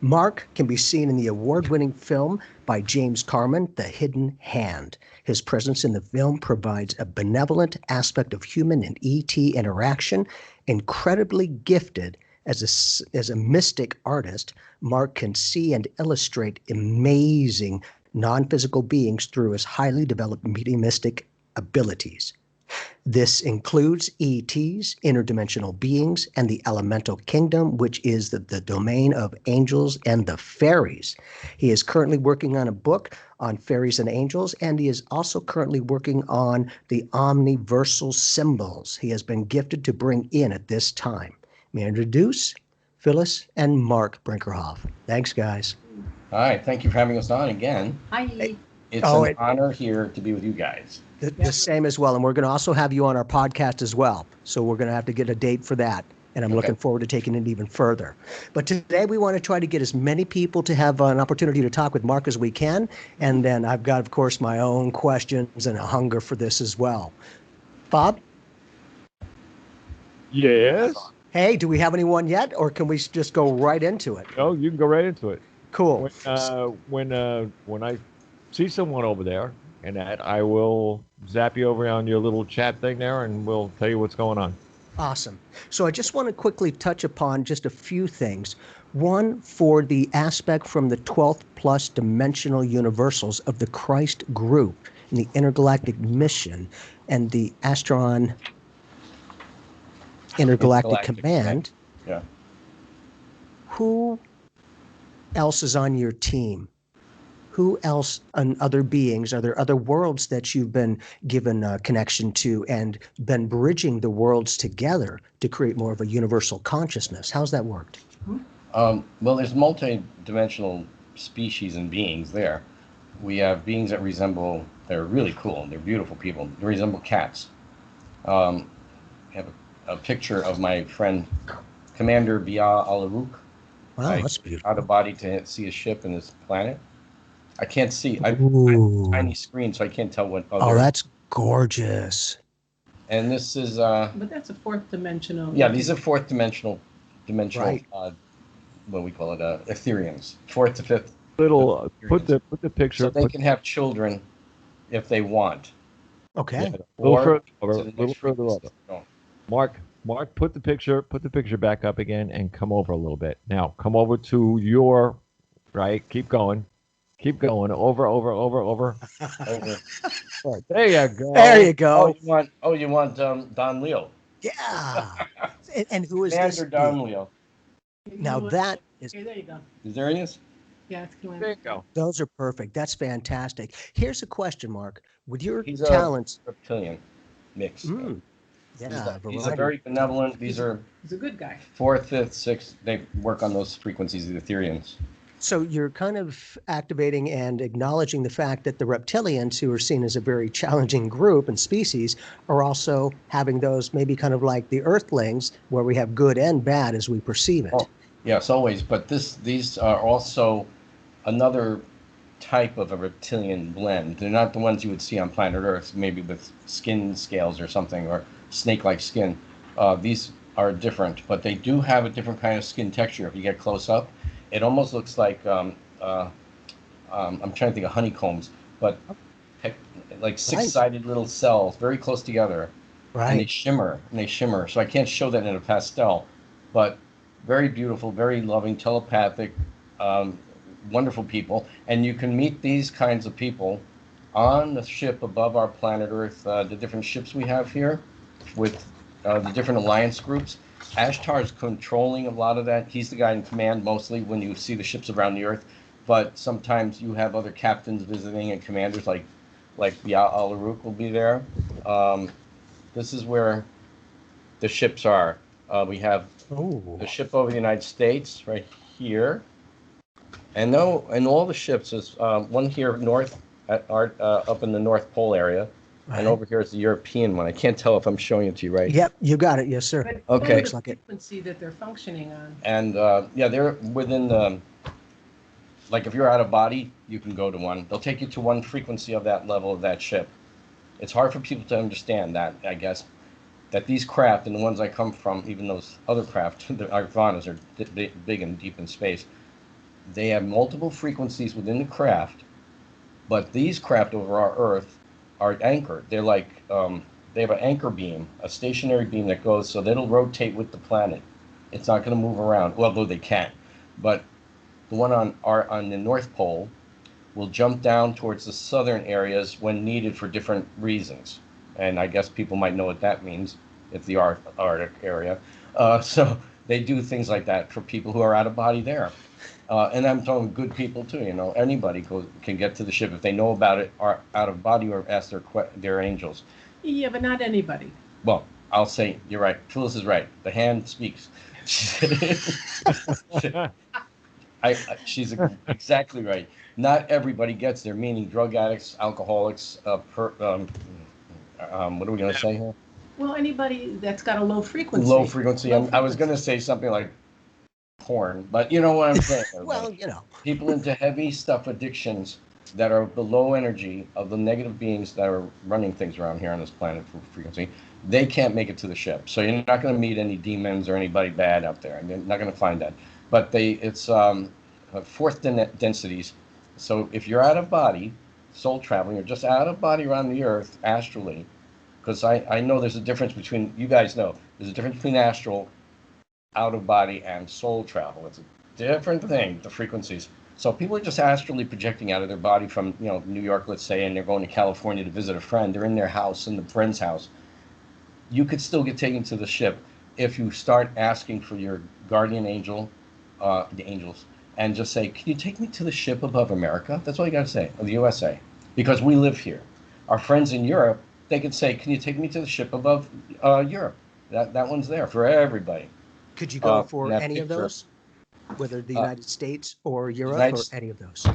Marc can be seen in the award-winning film by James Cameron, The Hidden Hand. His presence in the film provides a benevolent aspect of human and ET interaction. Incredibly gifted as a mystic artist, Marc can see and illustrate amazing non-physical beings through his highly developed mediumistic abilities. This includes ETs, interdimensional beings, and the elemental kingdom, which is the domain of angels and the fairies. He is currently working on a book on fairies and angels, and he is also currently working on the omniversal symbols he has been gifted to bring in at this time. May I introduce Phyllis and Marc Brinkerhoff. Thanks, guys. Hi, thank you for having us on again. Hi. It's an honor here to be with you guys. The same as well. And we're going to also have you on our podcast as well. So we're going to have to get a date for that. And I'm looking forward to taking it even further. But today we want to try to get as many people to have an opportunity to talk with Marc as we can. And then I've got, of course, my own questions and a hunger for this as well. Bob? Yes? Hey, do we have anyone yet? Or can we just go right into it? Oh, you can go right into it. Cool. When I see someone over there, and that I will zap you over on your little chat thing there, and we'll tell you what's going on. Awesome. So I just want to quickly touch upon just a few things. One, for the aspect from the 12th plus dimensional universals of the Christ group and the intergalactic mission and the Astron intergalactic command. Yeah. Who else is on your team? Who else and other beings? Are there other worlds that you've been given a connection to and been bridging the worlds together to create more of a universal consciousness? How's that worked? Well, there's multi-dimensional species and beings there. We have beings that resemble, they're really cool, they're beautiful people. They resemble cats. I have a picture of my friend, Commander Bia Alarouk. Wow, that's beautiful. Out of body to see a ship in this planet. I can't see. I have a tiny screen, so I can't tell what. Oh, that's gorgeous. And this is. But that's a fourth dimensional. Yeah, these are fourth dimensional, right. What we call it, Ethereans. Fourth to fifth. Put the picture. So they can have children, if they want. Okay. Yeah, a little further over. Oh. Marc, put the picture back up again, and come over a little bit. Now, come over to your right. Keep going. Over. Right, there you go. There you go. You want Don Leo. Yeah. and who is Commander this? Don Leo. Now that is. Okay, there you go. There he is. Yeah, it's cool. There you go. Those are perfect. That's fantastic. Here's a question, Marc. With your He's talents. a reptilian mix. Yeah, he's a very benevolent. He's a good guy. Fourth, fifth, sixth. They work on those frequencies, the Ethereans. So you're kind of activating and acknowledging the fact that the reptilians, who are seen as a very challenging group and species, are also having those maybe kind of like the Earthlings, where we have good and bad as we perceive it. Oh, yes, always. But these are also another type of a reptilian blend. They're not the ones you would see on planet Earth, maybe with skin scales or something, or snake-like skin. These are different, but they do have a different kind of skin texture. If you get close up, it almost looks like I'm trying to think of honeycombs, but like six-sided little cells, very close together, and they shimmer. So I can't show that in a pastel, but very beautiful, very loving, telepathic, wonderful people. And you can meet these kinds of people on the ship above our planet Earth, the different ships we have here, with the different alliance groups. Ashtar is controlling a lot of that. He's the guy in command mostly when you see the ships around the Earth. But sometimes you have other captains visiting and commanders like Bia Alarouk will be there. This is where the ships are. We have the ship over the United States right here. And all the ships is one here north up in the North Pole area. Right. And over here is the European one. I can't tell if I'm showing it to you right. Yep, you got it. Yes, sir. But okay. The frequency that they're functioning on. And they're within the. Like if you're out of body, you can go to one. They'll take you to one frequency of that level of that ship. It's hard for people to understand that, I guess, that these craft and the ones I come from, even those other craft, the Arvanas are big and deep in space. they have multiple frequencies within the craft, but these craft over our Earth are anchored. They're like they have an anchor beam, a stationary beam that goes so that it'll rotate with the planet. It's not going to move around, well, though they can. But the one on the North Pole will jump down towards the southern areas when needed for different reasons. And I guess people might know what that means, if the Arctic area. So they do things like that for people who are out of body there. And I'm talking good people too, you know. Anybody can get to the ship if they know about it, are out of body, or ask their angels. Yeah, but not anybody. Well, I'll say you're right. Phyllis is right. The hand speaks. She's exactly right. Not everybody gets there, meaning drug addicts, alcoholics. What are we going to say here? Well, anybody that's got a low frequency. Low frequency. I was going to say something like porn, but you know what I'm saying. Well, you know. People into heavy stuff addictions that are the low energy of the negative beings that are running things around here on this planet for frequency, they can't make it to the ship. So you're not going to meet any demons or anybody bad out there. You're not going to find that. But it's fourth densities. So if you're out of body, soul traveling, you're just out of body around the Earth astrally, because I know there's a difference between, you guys know, there's a difference between astral, out of body, and soul travel. It's a different thing, the frequencies. So people are just astrally projecting out of their body from, you know, New York, let's say, and they're going to California to visit a friend. They're in their house, in the friend's house. You could still get taken to the ship if you start asking for your guardian angel, the angels, and just say, can you take me to the ship above America? That's all you got to say, or the USA, because we live here. Our friends in Europe, they could say, can you take me to the ship above Europe? That one's there for everybody. Could you go for any picture, of those? Whether the United States or Europe or any of those?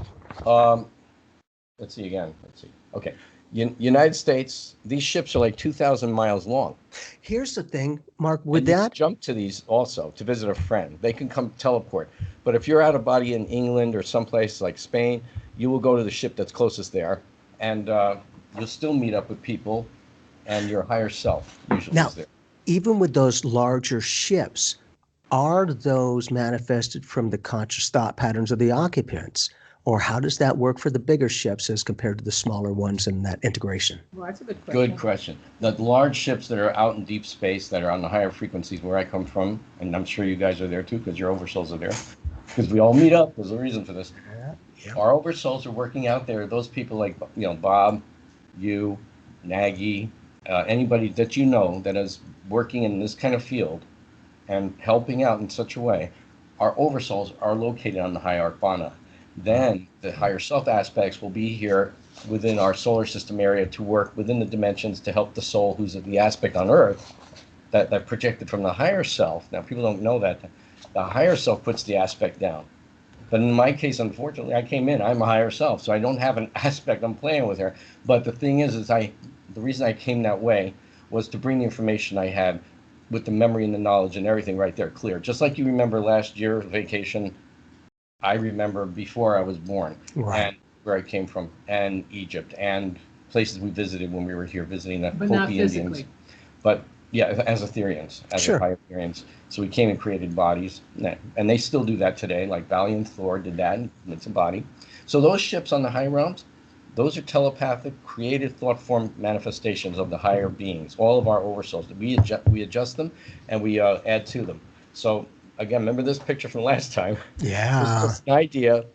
Let's see again. Let's see. Okay. United States, these ships are like 2,000 miles long. Here's the thing, Mark, with you that. Jump to these also to visit a friend. They can come teleport. But if you're out of body in England or someplace like Spain, you will go to the ship that's closest there, and you'll still meet up with people, and your higher self usually Now, is there. Even with those larger ships, are those manifested from the conscious thought patterns of the occupants? Or how does that work for the bigger ships as compared to the smaller ones in that integration? Well, that's a good question. Good question. The large ships that are out in deep space, that are on the higher frequencies where I come from, and I'm sure you guys are there too, because your Oversouls are there, because we all meet up. There's a reason for this. Yeah. Our Oversouls are working out there. Those people like, you know, Bob, you, Maggie, anybody that you know that is working in this kind of field and helping out in such a way, our Oversouls are located on the high Arcana. Then the higher self aspects will be here within our solar system area to work within the dimensions to help the soul, who's at the aspect on Earth that projected from the higher self. Now, people don't know that the higher self puts the aspect down. But in my case, unfortunately, I came in, I'm a higher self, so I don't have an aspect I'm playing with here. But the thing is the reason I came that way was to bring the information I had with the memory and the knowledge and everything right there clear. Just like you remember last year vacation, I remember before I was born, Right. and where I came from, and Egypt, and places we visited when we were here visiting the But not Hopi Indians. physically. But yeah, as Ethereans, as Sure. high Ethereans. So we came and created bodies, and they still do that today. Like Valiant Thor did that, and it's a body. So those ships on the high realms, those are telepathic, creative thought form manifestations of the higher beings. All of our Oversouls, we adjust them, and we add to them. So again, remember this picture from last time? Yeah. This is just an idea.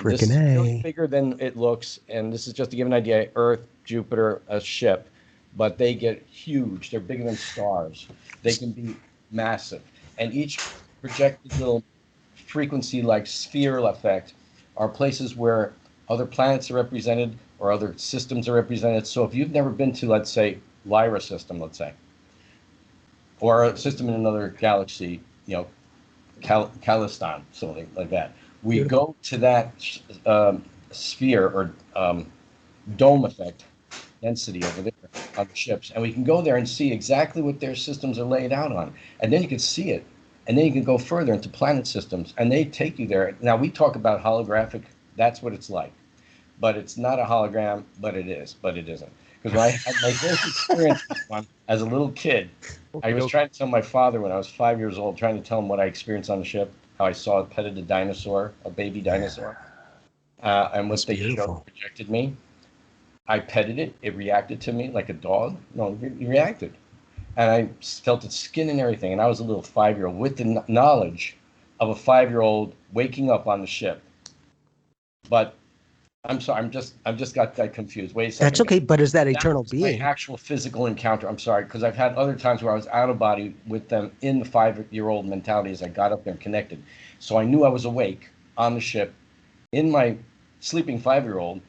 This is Frickin' really A. bigger than it looks, and this is just to give an idea. Earth, Jupiter, a ship, but they get huge. They're bigger than stars. They can be massive, and each projected little frequency-like sphere effect are places where other planets are represented or other systems are represented. So if you've never been to, let's say, Lyra system, let's say, or a system in another galaxy, you know, Calistan, something like that. We Beautiful. go to that sphere or dome effect density over there on the ships, and we can go there and see exactly what their systems are laid out on. And then you can see it, and then you can go further into planet systems, and they take you there. Now, we talk about holographic, that's what it's like. But it's not a hologram, but it is, but it isn't. Because when I had my first experience with one as a little kid, I was trying to tell my father when I was 5 years old, trying to tell him what I experienced on the ship. how I saw it, petted a dinosaur, a baby dinosaur, and what That's they showed beautiful. projected me. I petted it. It reacted to me like a dog. No, it reacted. And I felt its skin and everything. And I was a little 5-year-old with the knowledge of a 5-year-old waking up on the ship. But I'm sorry, I've just got that confused. Wait a second. That's okay, but is that That eternal was my being? actual physical encounter. I'm sorry, because I've had other times where I was out of body with them in the 5-year-old mentality as I got up there and connected. So I knew I was awake on the ship in my sleeping 5-year-old,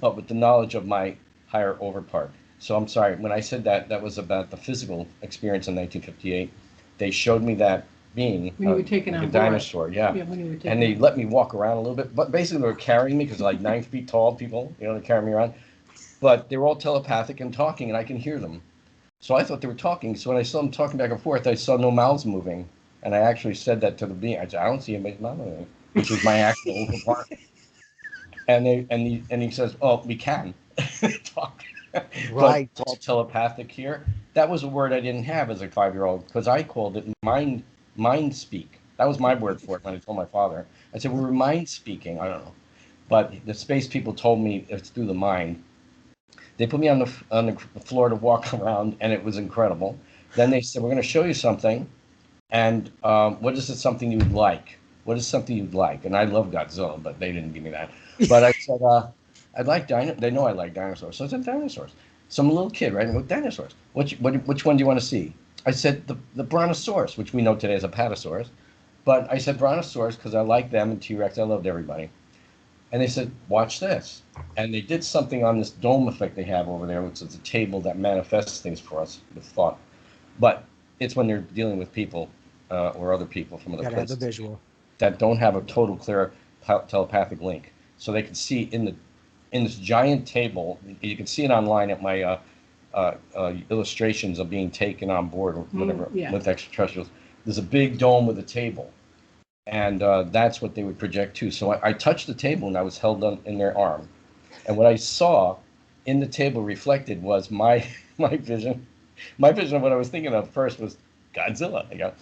but with the knowledge of my higher overpart. So I'm sorry, when I said that, that was about the physical experience in 1958. They showed me that being When you were taken like on a board. dinosaur, yeah. Yeah, when you were taken And they on let me walk around a little bit, but basically they were carrying me because they're like 9 feet tall people, you know, they're carrying me around. But they were all telepathic and talking, and I can hear them. So I thought they were talking. So when I saw them talking back and forth, I saw no mouths moving, and I actually said that to the being. I said, I don't see anybody's mouth moving, which was my actual overpart. And he says, "Oh, we can talk, but Right. it's all telepathic here." That was a word I didn't have as a 5-year-old because I called it mind speak. That was my word for it when I told my father. I said, "We were mind speaking." I don't know, but the space people told me it's through the mind. They put me on the floor to walk around, and it was incredible. Then they said, "We're going to show you something, and what is it something you would like? What is something you'd like?" And I love Godzilla, but they didn't give me that. But I said, "I'd like dinosaurs." They know I like dinosaurs, so I said dinosaurs. So I'm a little kid, right? I go, dinosaurs. Which one do you want to see? I said the brontosaurus, which we know today as a patasaurus. But I said brontosaurus because I like them, and T-Rex. I loved everybody. And they said, "Watch this." And they did something on this dome effect they have over there, which is a table that manifests things for us with thought. But it's when they're dealing with people or other people from other Gotta have a places visual. that don't have a total clear telepathic link. So they can see in this giant table. You can see it online at my illustrations of being taken on board or whatever yeah. with extraterrestrials. There's a big dome with a table, and that's what they would project to. So I touched the table and I was held in their arm, and what I saw in the table reflected was my my vision. My vision of what I was thinking of first was Godzilla. You know?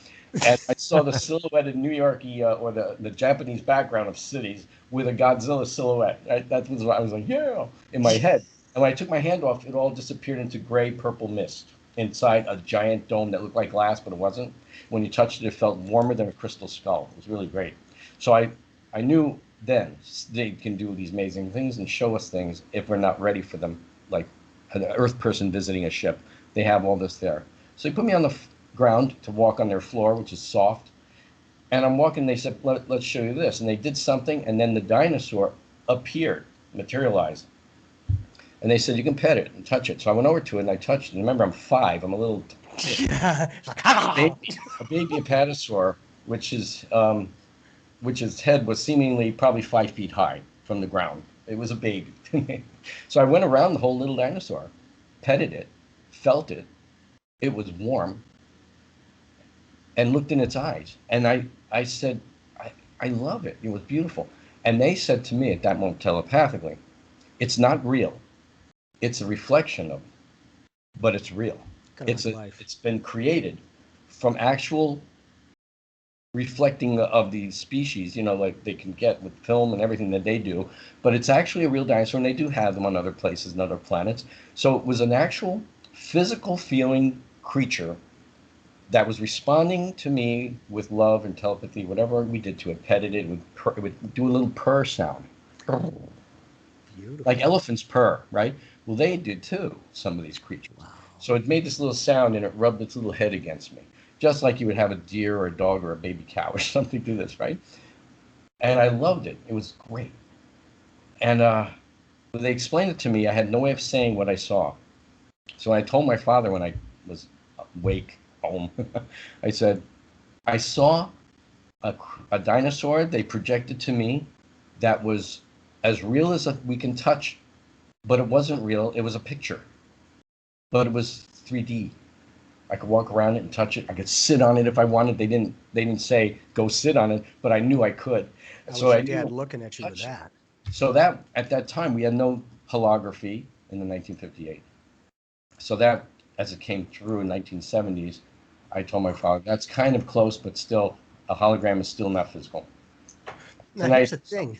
And I saw the silhouetted New Yorkie or the Japanese background of cities with a Godzilla silhouette. That was what I was like, yeah, in my head. And when I took my hand off, it all disappeared into gray purple mist inside a giant dome that looked like glass, but it wasn't. When you touched it, it felt warmer than a crystal skull. It was really great. So I knew then they can do these amazing things and show us things if we're not ready for them, like an Earth person visiting a ship. They have all this there. So they put me on the ground to walk on their floor, which is soft. And I'm walking, they said, let's show you this. And they did something, and then the dinosaur appeared, materialized. And they said, you can pet it and touch it. So I went over to it and I touched it. And remember, I'm 5. I'm a little a baby apatosaur, which its head was seemingly probably 5 feet high from the ground. It was a baby. So I went around the whole little dinosaur, petted it, felt it. It was warm, and looked in its eyes. And I said, I love it. It was beautiful. And they said to me at that moment telepathically, it's not real. It's a reflection of it, but it's real. Kind of like life. It's been created from actual reflecting of the species, you know, like they can get with film and everything that they do, but it's actually a real dinosaur, and they do have them on other places and other planets. So it was an actual physical feeling creature that was responding to me with love and telepathy, whatever we did to it, petted it, it would do a little purr sound. Beautiful. Like elephants purr, right? Well, they did too, some of these creatures. Wow. So it made this little sound and it rubbed its little head against me, just like you would have a deer or a dog or a baby cow or something do this, right? And I loved it. It was great. And when they explained it to me, I had no way of saying what I saw. So I told my father when I was awake home, I said, I saw a dinosaur they projected to me that was as real as we can touch, but it wasn't real. It was a picture, but it was 3D. I could walk around it and touch it. I could sit on it if I wanted. They didn't say go sit on it, but I knew I could. So your dad looking at you with that. So that at that time we had no holography in the 1958. So that as it came through in 1970s, I told my father that's kind of close, but still a hologram is still not physical. Now, here's the thing.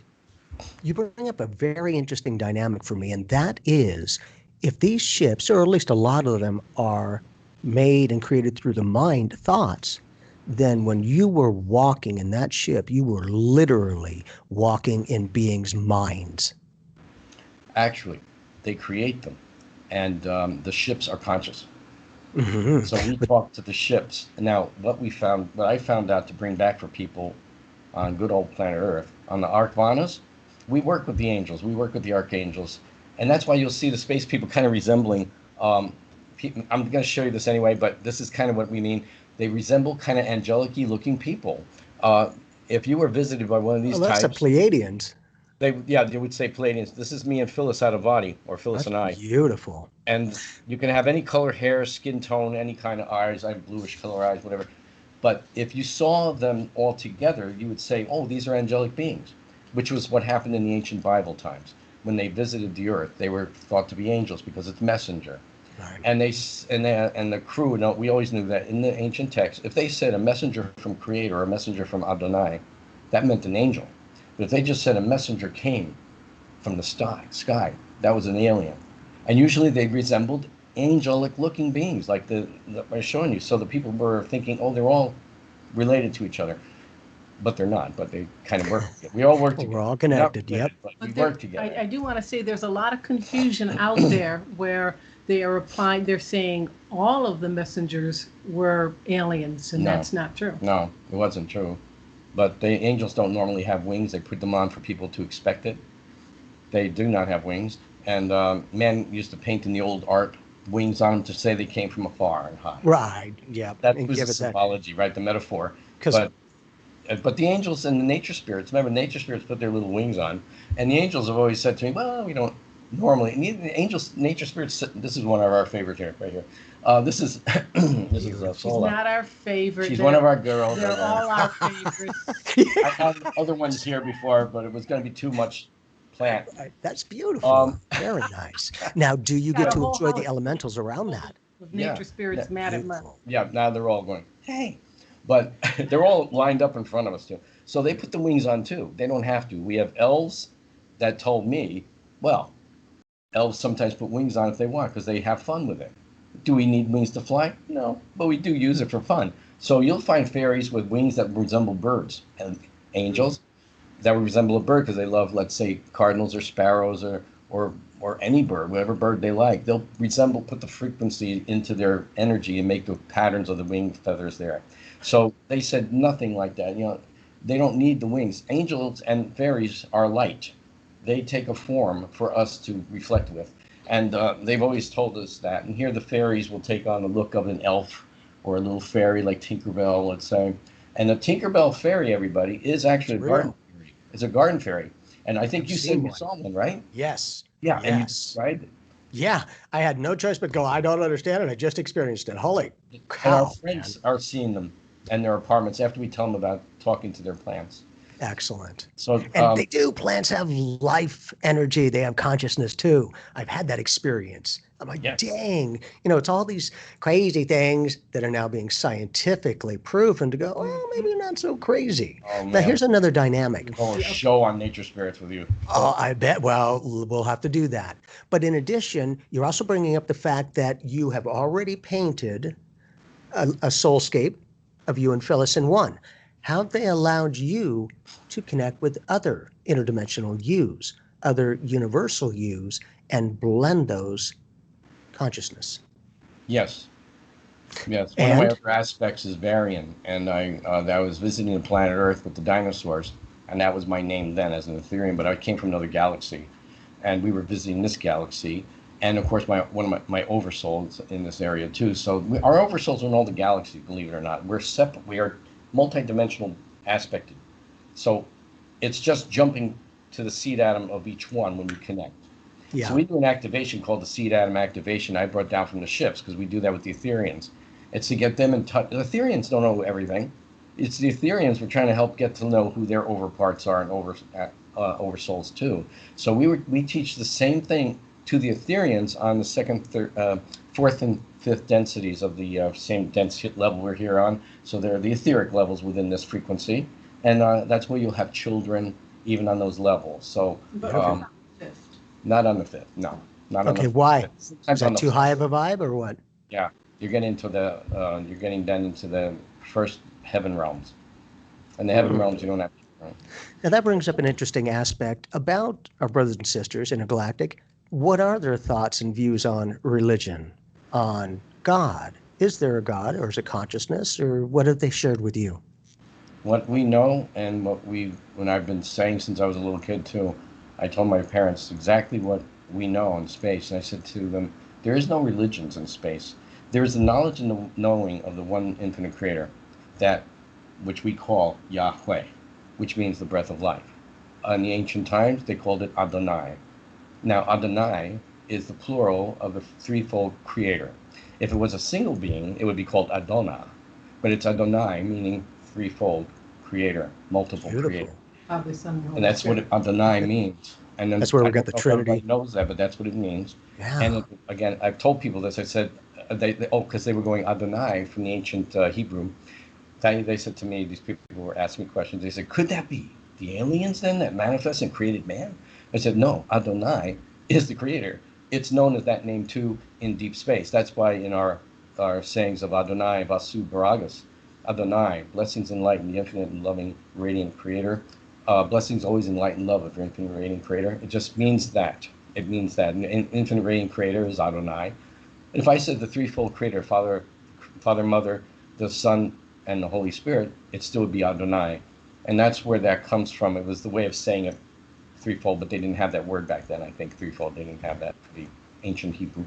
You bring up a very interesting dynamic for me, and that is if these ships, or at least a lot of them, are made and created through the mind thoughts, then when you were walking in that ship, you were literally walking in beings' minds. Actually, they create them, and the ships are conscious. Mm-hmm. So we talk to the ships. Now, what I found out to bring back for people on good old planet Earth, on the Arcvanas, we work with the angels, we work with the archangels, and that's why you'll see the space people kind of resembling. I'm going to show you this anyway, but this is kind of what we mean. They resemble kind of angelic-y looking people. If you were visited by one of these that's types, the Pleiadians. they would say Pleiadians. This is me and Phyllis out of body, or Phyllis and I. Beautiful. And you can have any color hair, skin tone, any kind of eyes. I have bluish color eyes, whatever. But if you saw them all together, you would say, oh, these are angelic beings, which was what happened in the ancient Bible times. When they visited the earth, they were thought to be angels because it's messenger. Right. And the crew, we always knew that in the ancient text, if they said a messenger from Creator or a messenger from Adonai, that meant an angel. But if they just said a messenger came from the sky, that was an alien. And usually they resembled angelic-looking beings, like that I was showing you. So the people were thinking, oh, they're all related to each other. But they're not, but they kind of work together. We all work together. We're all connected, Related, yep. But we work together. I do want to say there's a lot of confusion out there where they are applying, they're saying all of the messengers were aliens, and No. that's not true. No, it wasn't true. But the angels don't normally have wings. They put them on for people to expect it. They do not have wings. And men used to paint in the old art wings on them to say they came from afar and high. Right, yeah. That and was give the it that. symbology, right? The metaphor. 'Cause- But the angels and the nature spirits, remember, nature spirits put their little wings on. And the angels have always said to me, well, we don't normally. The angels, nature spirits, this is one of our favorites here, right here. This is She's Sola. not our favorite. She's one of our girls. They're all our favorites. I had other ones here before, but it was going to be too much plant. Right, that's beautiful. Very nice. Now, do you Got get a to whole enjoy the house elementals around that? With nature spirits Yeah. mad at me. Beautiful. Yeah, now they're all going, hey. But they're all lined up in front of us, too. So they put the wings on, too. They don't have to. We have elves that told me, well, elves sometimes put wings on if they want because they have fun with it. Do we need wings to fly? No, but we do use it for fun. So you'll find fairies with wings that resemble birds, and angels that would resemble a bird because they love, let's say, cardinals or sparrows or any bird, whatever bird they like. They'll put the frequency into their energy and make the patterns of the wing feathers there. So they said nothing like that. They don't need the wings. Angels and fairies are light. They take a form for us to reflect with. And they've always told us that. And here the fairies will take on the look of an elf or a little fairy like Tinkerbell, let's say. And the Tinkerbell fairy, everybody, is actually a garden fairy. It's a garden fairy. And I think you saw one, right? Yes. Yeah, Yes. and you described it. Yeah, I had no choice but go, I don't understand it. I just experienced it. Holy And cow. our friends are seeing them and their apartments after we tell them about talking to their plants. Excellent. So And they do. Plants have life energy. They have consciousness too. I've had that experience. I'm like, Yeah. dang. It's all these crazy things that are now being scientifically proven to go, well, maybe not so crazy. Oh, Now, man. here's another dynamic. We'll go a show on nature spirits with you. Oh, I bet. Well, we'll have to do that. But in addition, you're also bringing up the fact that you have already painted a soulscape of you and Phyllis in one. How have they allowed you to connect with other interdimensional yous, other universal yous, and blend those consciousness? Yes. Yes. One of my other aspects is Varian, and I was visiting the planet Earth with the dinosaurs, and that was my name then as an Ethereum, but I came from another galaxy, and we were visiting this galaxy, and of course one of my Oversouls in this area too. So our Oversouls are in all the galaxies, believe it or not. We're separate. We are multidimensional aspected. So it's just jumping to the seed atom of each one when you connect. Yeah. So we do an activation called the seed atom activation I brought down from the ships because we do that with the Ethereans. It's to get them in touch. The Ethereans don't know everything. It's the Ethereans we're trying to help get to know who their overparts are and oversouls too. So we teach the same thing to the etherians on the second, fourth, and fifth densities of the same density level we're here on. So they're the etheric levels within this frequency, and that's where you'll have children even on those levels. So But not on the fifth, no, not on the Okay, fifth. why? Sometimes Is on that the too high of a vibe or what? Yeah, you're getting into the you're getting down into the first heaven realms, and the heaven realms you don't have. Right? Now, that brings up an interesting aspect about our brothers and sisters in a galactic. What are their thoughts and views on religion, on God? Is there a God, or is it consciousness, or what have they shared with you? What we know, and when I've been saying since I was a little kid too, I told my parents exactly what we know in space, and I said to them, there is no religions in space. There is the knowledge and the knowing of the one infinite creator, that which we call Yahweh, which means the breath of life. In the ancient times, they called it Adonai. Now, Adonai is the plural of the threefold creator. If it was a single being, it would be called Adonai, but it's Adonai, meaning threefold creator, multiple creator. Father, Son, and Holy And that's Spirit. what Adonai means. And then That's where we I got don't the know if everybody Trinity. knows that, but that's what it means. Yeah. And again, I've told people this. I said, because they were going Adonai from the ancient Hebrew. They said to me, these people were asking me questions. They said, could that be the aliens then that manifest and created man? I said, no, Adonai is the creator. It's known as that name too in deep space. That's why in our sayings of Adonai, Vasu Baragas, Adonai, blessings and light in the infinite and loving, radiant creator. Blessings always in light and love of your infinite radiant creator. It just means that. It means that. And infinite radiant creator is Adonai. And if I said the threefold creator, Father, Mother, the Son, and the Holy Spirit, it still would be Adonai. And that's where that comes from. It was the way of saying it threefold, but they didn't have that word back then. I think threefold, they didn't have that for the ancient Hebrew.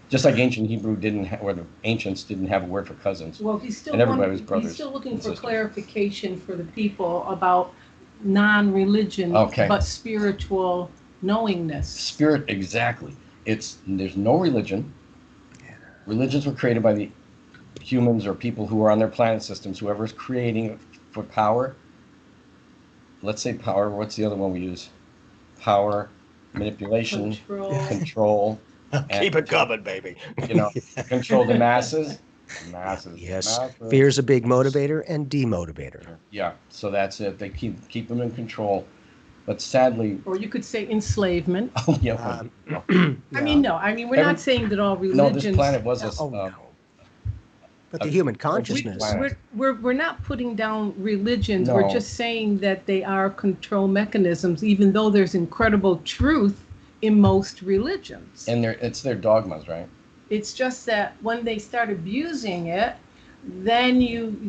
Just like ancient Hebrew or the ancients didn't have a word for cousins. Well, he's still and everybody was brothers. He's still looking for sisters. clarification for the people about non-religion, but spiritual knowingness. Spirit, exactly. There's no religion. Religions were created by the humans or people who are on their planet systems, whoever's creating it for power. Let's say power. What's the other one we use? Power, manipulation, control. Keep it coming, baby. Control the masses. Yes. Fear is a big motivator and demotivator. Yeah. So that's it. They keep them in control. But sadly, or you could say enslavement. Oh yeah. I mean, no. I mean, we're not saying that all religions. No, this planet was but the human consciousness. We're not putting down religions. No. We're just saying that they are control mechanisms, even though there's incredible truth in most religions. And it's their dogmas, right? It's just that when they start abusing it, then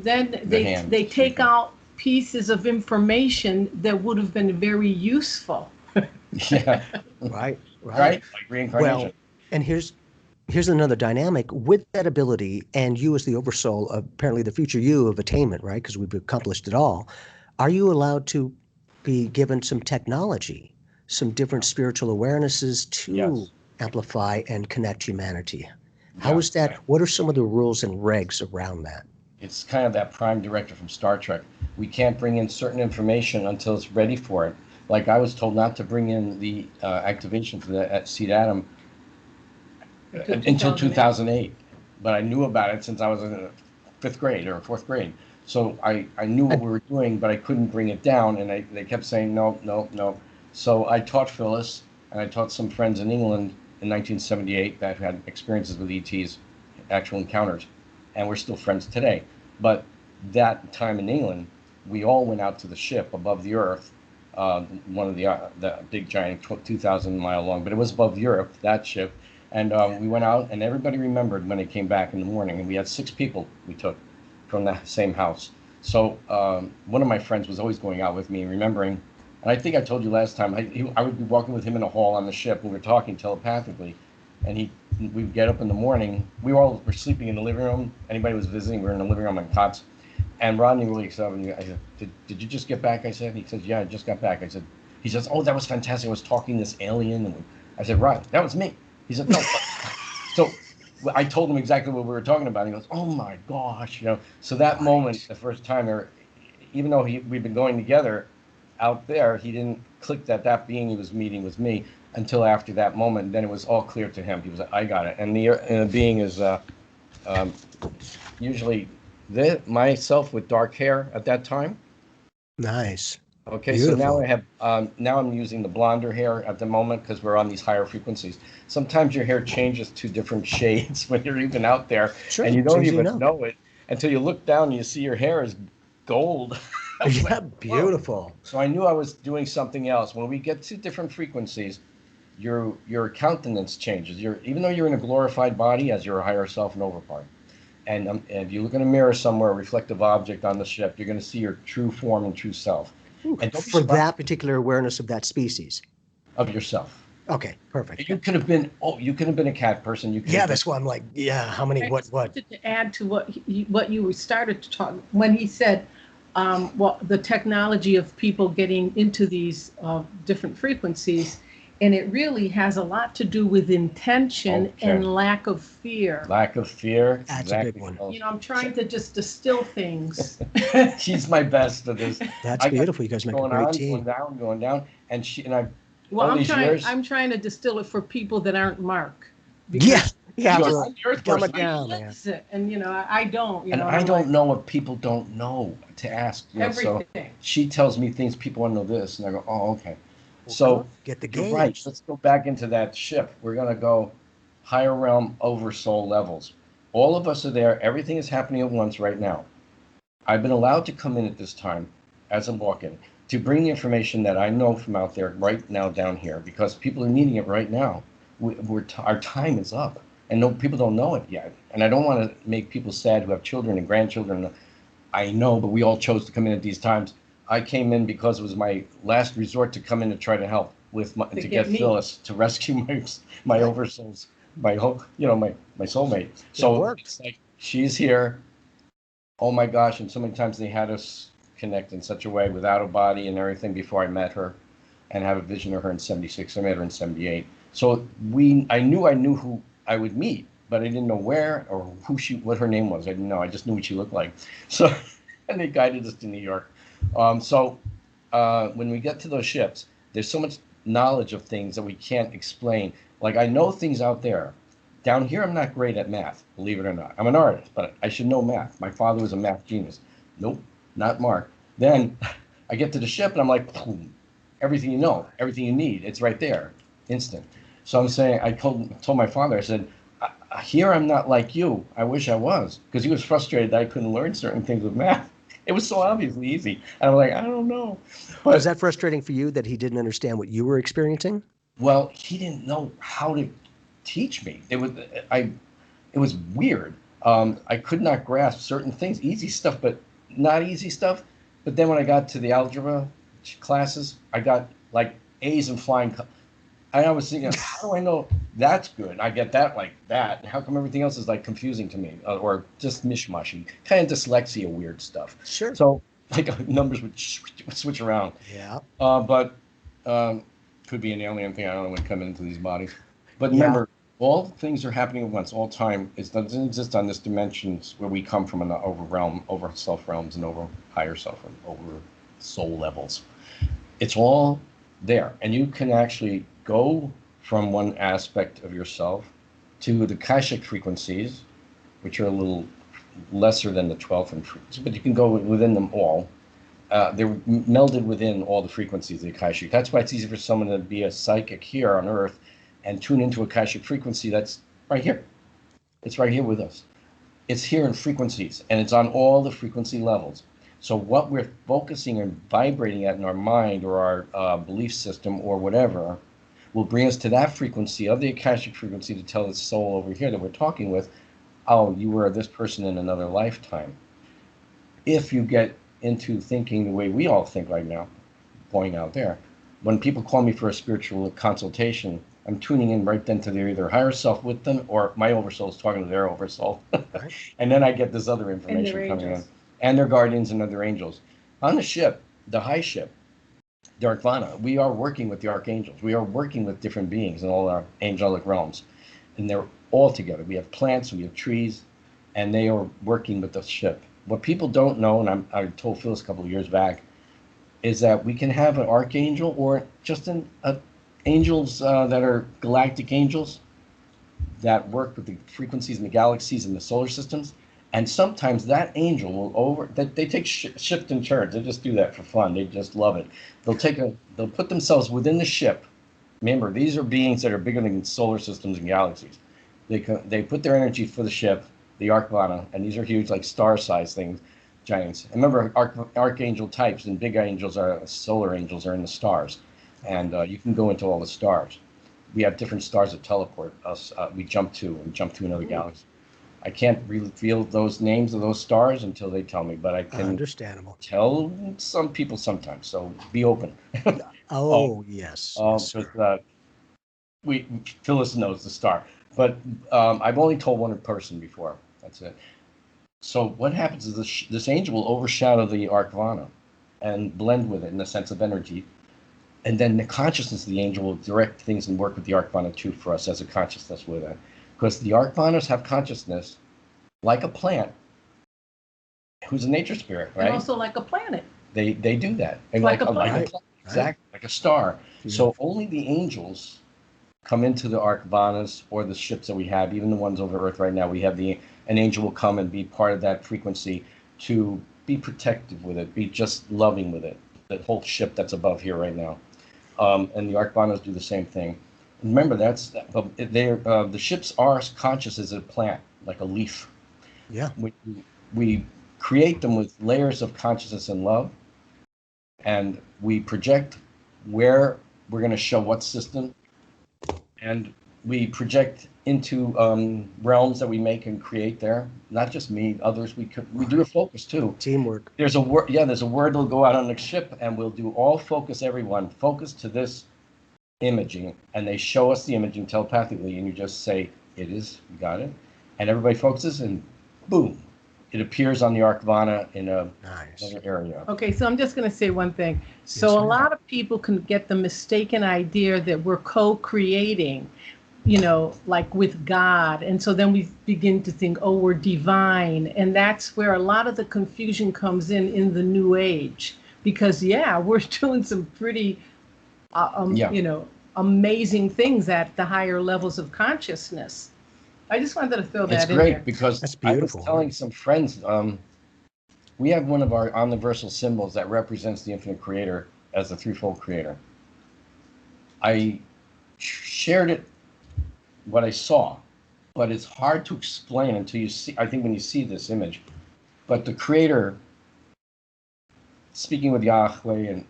they take out pieces of information that would have been very useful. Yeah. Right. Like reincarnation. Well, and here's another dynamic with that ability, and you as the oversoul, apparently the future you of attainment, right? Because we've accomplished it all. Are you allowed to be given some technology, some different spiritual awarenesses to amplify and connect humanity? How is that? What are some of the rules and regs around that? It's kind of that prime directive from Star Trek. We can't bring in certain information until it's ready for it. Like I was told not to bring in the activation for the seed atom until 2008. But I knew about it since I was in fifth grade or fourth grade. So I knew what we were doing, but I couldn't bring it down. And they kept saying, no. So I taught Phyllis, and I taught some friends in England in 1978 that had experiences with ETs, actual encounters. And we're still friends today. But that time in England, we all went out to the ship above the Earth, one of the big giant 2,000 mile long, but it was above the Earth, that ship. And we went out, and everybody remembered when it came back in the morning. And we had 6 people we took from the same house. So one of my friends was always going out with me, remembering. And I think I told you last time, I would be walking with him in a hall on the ship, and we were talking telepathically. And we'd get up in the morning. We all were sleeping in the living room. Anybody was visiting, we were in the living room on cots. And Rodney wakes up, and I said, did you just get back? I said. He says, yeah, I just got back. I said, he says, oh, that was fantastic. I was talking to this alien. And I said, right, that was me. He said, no. So I told him exactly what we were talking about. He goes, oh my gosh, So that moment, the first time, even though we'd been going together, out there, he didn't click that being he was meeting was me until after that moment. Then it was all clear to him. He was like, I got it. And the being is usually myself with dark hair at that time. Nice. Okay, Beautiful. so now I have now I'm using the blonder hair at the moment because we're on these higher frequencies. Sometimes your hair changes to different shades when you're even out there, Sure, and you don't as even you know it until you look down and you see your hair is gold. Yeah, beautiful. So I knew I was doing something else. When we get to different frequencies, your countenance changes. Even though you're in a glorified body as your higher self and overpart, and if you look in a mirror somewhere, a reflective object on the ship, you're going to see your true form and true self. And for that particular awareness of that species. Of yourself. Okay, perfect. You could have been a cat person. That's why I'm like, how many, what? To add to what you started to talk, when he said, the technology of people getting into these different frequencies, and it really has a lot to do with intention and lack of fear. Lack of fear. That's exactly. A big one. I'm trying to just distill things. She's my best at this. That's beautiful. You guys make a great team. Going down, and I'm trying to distill it for people that aren't Marc. Yeah, dumb it down, man. And I don't. I don't know what people don't know to ask. Everything. So she tells me things people want to know this, and I go, oh, okay. So get the gauge. Right. Let's go back into that ship. We're gonna go higher realm oversoul levels. All of us are there. Everything is happening at once right now. I've been allowed to come in at this time as I'm walking to bring the information that I know from out there right now down here because people are needing it right now. Our time is up, and people don't know it yet. And I don't want to make people sad who have children and grandchildren. I know, but we all chose to come in at these times. I came in because it was my last resort to come in to try to help to get Phyllis to rescue my oversouls, my soulmate. So it's like she's here. Oh my gosh! And so many times they had us connect in such a way without a body and everything before I met her, and have a vision of her in '76. I met her in '78. So I knew who I would meet, but I didn't know where or what her name was. I didn't know. I just knew what she looked like. So, and they guided us to New York. When we get to those ships, there's so much knowledge of things that we can't explain. Like I know things out there. Down here, I'm not great at math, believe it or not. I'm an artist, but I should know math. My father was a math genius. Nope, not Marc. Then I get to the ship and I'm like, boom, everything you know, everything you need, it's right there, instant. So I'm saying, I told my father, I said, here I'm not like you. I wish I was, because he was frustrated that I couldn't learn certain things with math. It was so obviously easy. And I'm like, I don't know. But, was that frustrating for you that he didn't understand what you were experiencing? Well, he didn't know how to teach me. It was weird. I could not grasp certain things, easy stuff, but not easy stuff. But then when I got to the algebra classes, I got like A's and flying. And I was thinking, how do I know that's good? I get that like that. How come everything else is like confusing to me or just mishmashy? Kind of dyslexia, weird stuff. Sure. So like numbers would switch around. Yeah. But could be an alien thing. I don't know when coming into these bodies. But remember, all things are happening at once. All time doesn't exist on this dimensions where we come from in the over self realms and over higher self and over soul levels. It's all there, and you can actually go from one aspect of yourself to the Akashic frequencies, which are a little lesser than the 12th frequency, but you can go within them all. They're melded within all the frequencies of the Akashic. That's why it's easy for someone to be a psychic here on Earth and tune into Akashic frequency that's right here. It's right here with us. It's here in frequencies, and it's on all the frequency levels. So what we're focusing and vibrating at in our mind or our belief system or whatever will bring us to that frequency of the Akashic frequency to tell the soul over here that we're talking with, oh, you were this person in another lifetime. If you get into thinking the way we all think right now, going out there, when people call me for a spiritual consultation, I'm tuning in right then to their either higher self with them or my oversoul is talking to their oversoul. Right. And then I get this other information coming in. And their guardians and other angels. On the ship, the high ship, Darkvana, we are working with the archangels. We are working with different beings in all our angelic realms. And they're all together. We have plants, we have trees, and they are working with the ship. What people don't know, and I told Phyllis a couple of years back, is that we can have an archangel or just angels that are galactic angels that work with the frequencies in the galaxies and the solar systems. And sometimes that angel will they take shift and turns. They just do that for fun. They just love it. They'll put themselves within the ship. Remember, these are beings that are bigger than solar systems and galaxies. They put their energy for the ship, the Arcvana, and these are huge, like star-sized things, giants. And remember, archangel types and big angels solar angels are in the stars, and you can go into all the stars. We have different stars that teleport us. We jump to another galaxy. I can't reveal those names of those stars until they tell me, but I can Understandable. tell some people sometimes. So be open. Yes. But, Phyllis knows the star, but I've only told one person before. That's it. So what happens is this angel will overshadow the Arcvana and blend with it in the sense of energy. And then the consciousness of the angel will direct things and work with the Arcvana too for us as a consciousness with it. Because the Arcvanas have consciousness like a plant who's a nature spirit, right? And also like a planet. They do that. And like a planet. Exactly, like a star. Yeah. So only the angels come into the Arcvanas or the ships that we have, even the ones over Earth right now. We have an angel will come and be part of that frequency to be protective with it, be just loving with it. The whole ship that's above here right now. And the Arcvanas do the same thing. Remember, the ships are conscious as a plant, like a leaf. Yeah. We create them with layers of consciousness and love, and we project where we're going to show what system, and we project into realms that we make and create there. Not just me, others. We do a focus too. Teamwork. There's a word. Yeah, there's a word that'll go out on the ship, and we'll do all focus. Everyone focus to this imaging, and they show us the imaging telepathically, and you just say it is, you got it, and everybody focuses, and boom, it appears on the Arcvana in another area. Okay, so I'm just going to say one thing. So Yes, a lot of people can get the mistaken idea that we're co-creating, like with God. And so then we begin to think, oh, we're divine. And that's where a lot of the confusion comes in the New Age. Because, we're doing some pretty amazing things at the higher levels of consciousness. I just wanted to throw that in there. It's great because That's beautiful. I was telling some friends, we have one of our omniversal symbols that represents the infinite creator as the threefold creator. I shared it, what I saw, but it's hard to explain until you see, I think when you see this image. But the creator, speaking with Yahweh and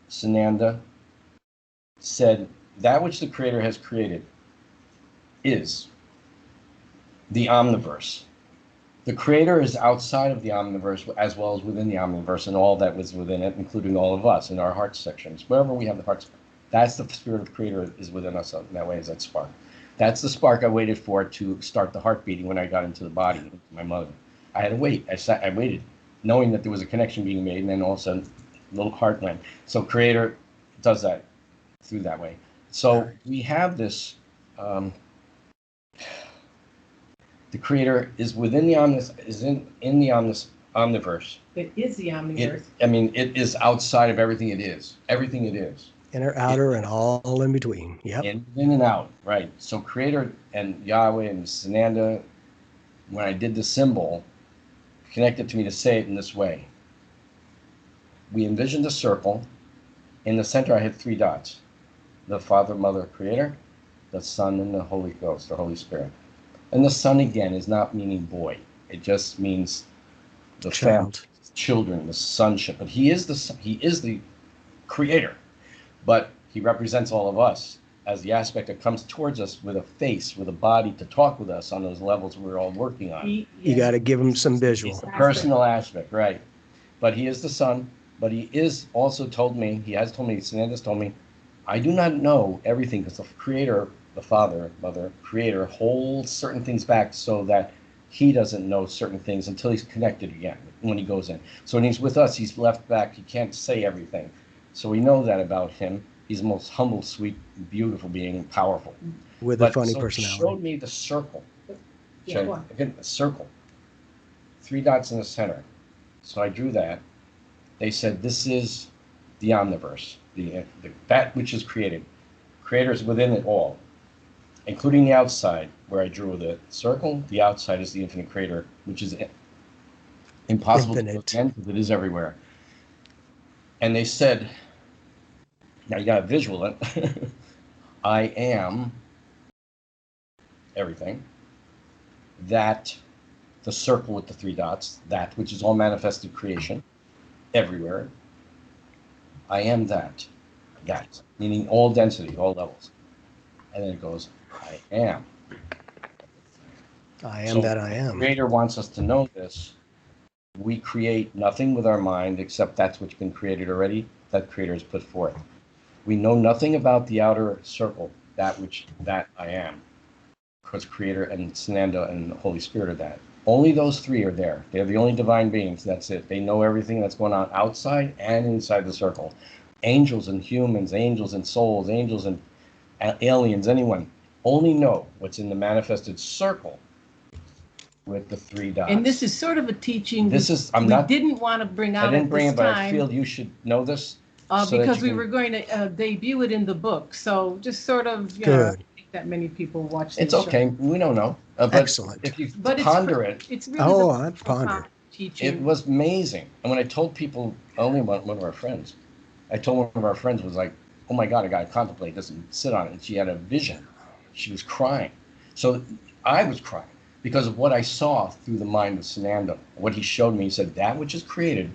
Sananda, said that which the creator has created is the omniverse. The creator is outside of the omniverse as well as within the omniverse and all that was within it, including all of us in our heart sections. Wherever we have the heart, that's the spirit of the creator is within us in that way, is that spark. That's the spark I waited for to start the heart beating when I got into the body, into my mother. I had to wait. I waited, knowing that there was a connection being made, and then all of a sudden, little heart went. So creator does that through that way. So we have this, the creator is within the omniverse, in the omniverse. It is the omniverse. It is outside of everything it is. Everything it is. Inner, outer, and all in between. Yep. In and out, right. So creator and Yahweh and Sananda, when I did the symbol, connected to me to say it in this way. We envisioned a circle. In the center, I had 3 dots. The Father, Mother, Creator, the Son, and the Holy Ghost, the Holy Spirit. And the Son, again, is not meaning boy. It just means the family, children, the sonship. But he is the creator. But he represents all of us as the aspect that comes towards us with a face, with a body to talk with us on those levels we're all working on. You got to give him some visual. It's the personal aspect, right. But he is the Son. But he is also told me, Sananda's told me, I do not know everything because the creator, the Father, Mother, Creator, holds certain things back so that he doesn't know certain things until he's connected again when he goes in. So when he's with us, he's left back. He can't say everything. So we know that about him. He's the most humble, sweet, beautiful being, powerful. With a funny personality. He showed me the circle. Yeah, Again, a circle. 3 dots in the center. So I drew that. They said, this is the omniverse, that which is created. Creator is within it all, including the outside, where I drew the circle. The outside is the infinite creator, which is impossible to understand because it is everywhere. And they said, now you got to visual it. I am everything. That, the circle with the 3 dots, that which is all manifested creation, everywhere. I am that, meaning all density, all levels. And then it goes, I am. I am that I am. The Creator wants us to know this. We create nothing with our mind except that's what's been created already, that Creator has put forth. We know nothing about the outer circle, that I am. Because Creator and Sananda and the Holy Spirit are that. Only those 3 are there. They're the only divine beings. That's it. They know everything that's going on outside and inside the circle. Angels and humans, angels and souls, angels and aliens, anyone, only know what's in the manifested circle with the 3 dots. And this is sort of a teaching didn't want to bring out. I didn't bring it, but time, I feel you should know this. Because we were going to debut it in the book. So just sort of, you know, I think that many people watch this. It's okay. We don't know. But excellent. If you ponder it. It's really I've pondered. Teaching. It was amazing. And when I told people, only one of our friends, I told one of our friends was like, oh my God, I got to contemplate this and sit on it. And she had a vision. She was crying. So I was crying because of what I saw through the mind of Sananda. What he showed me, he said, that which is created,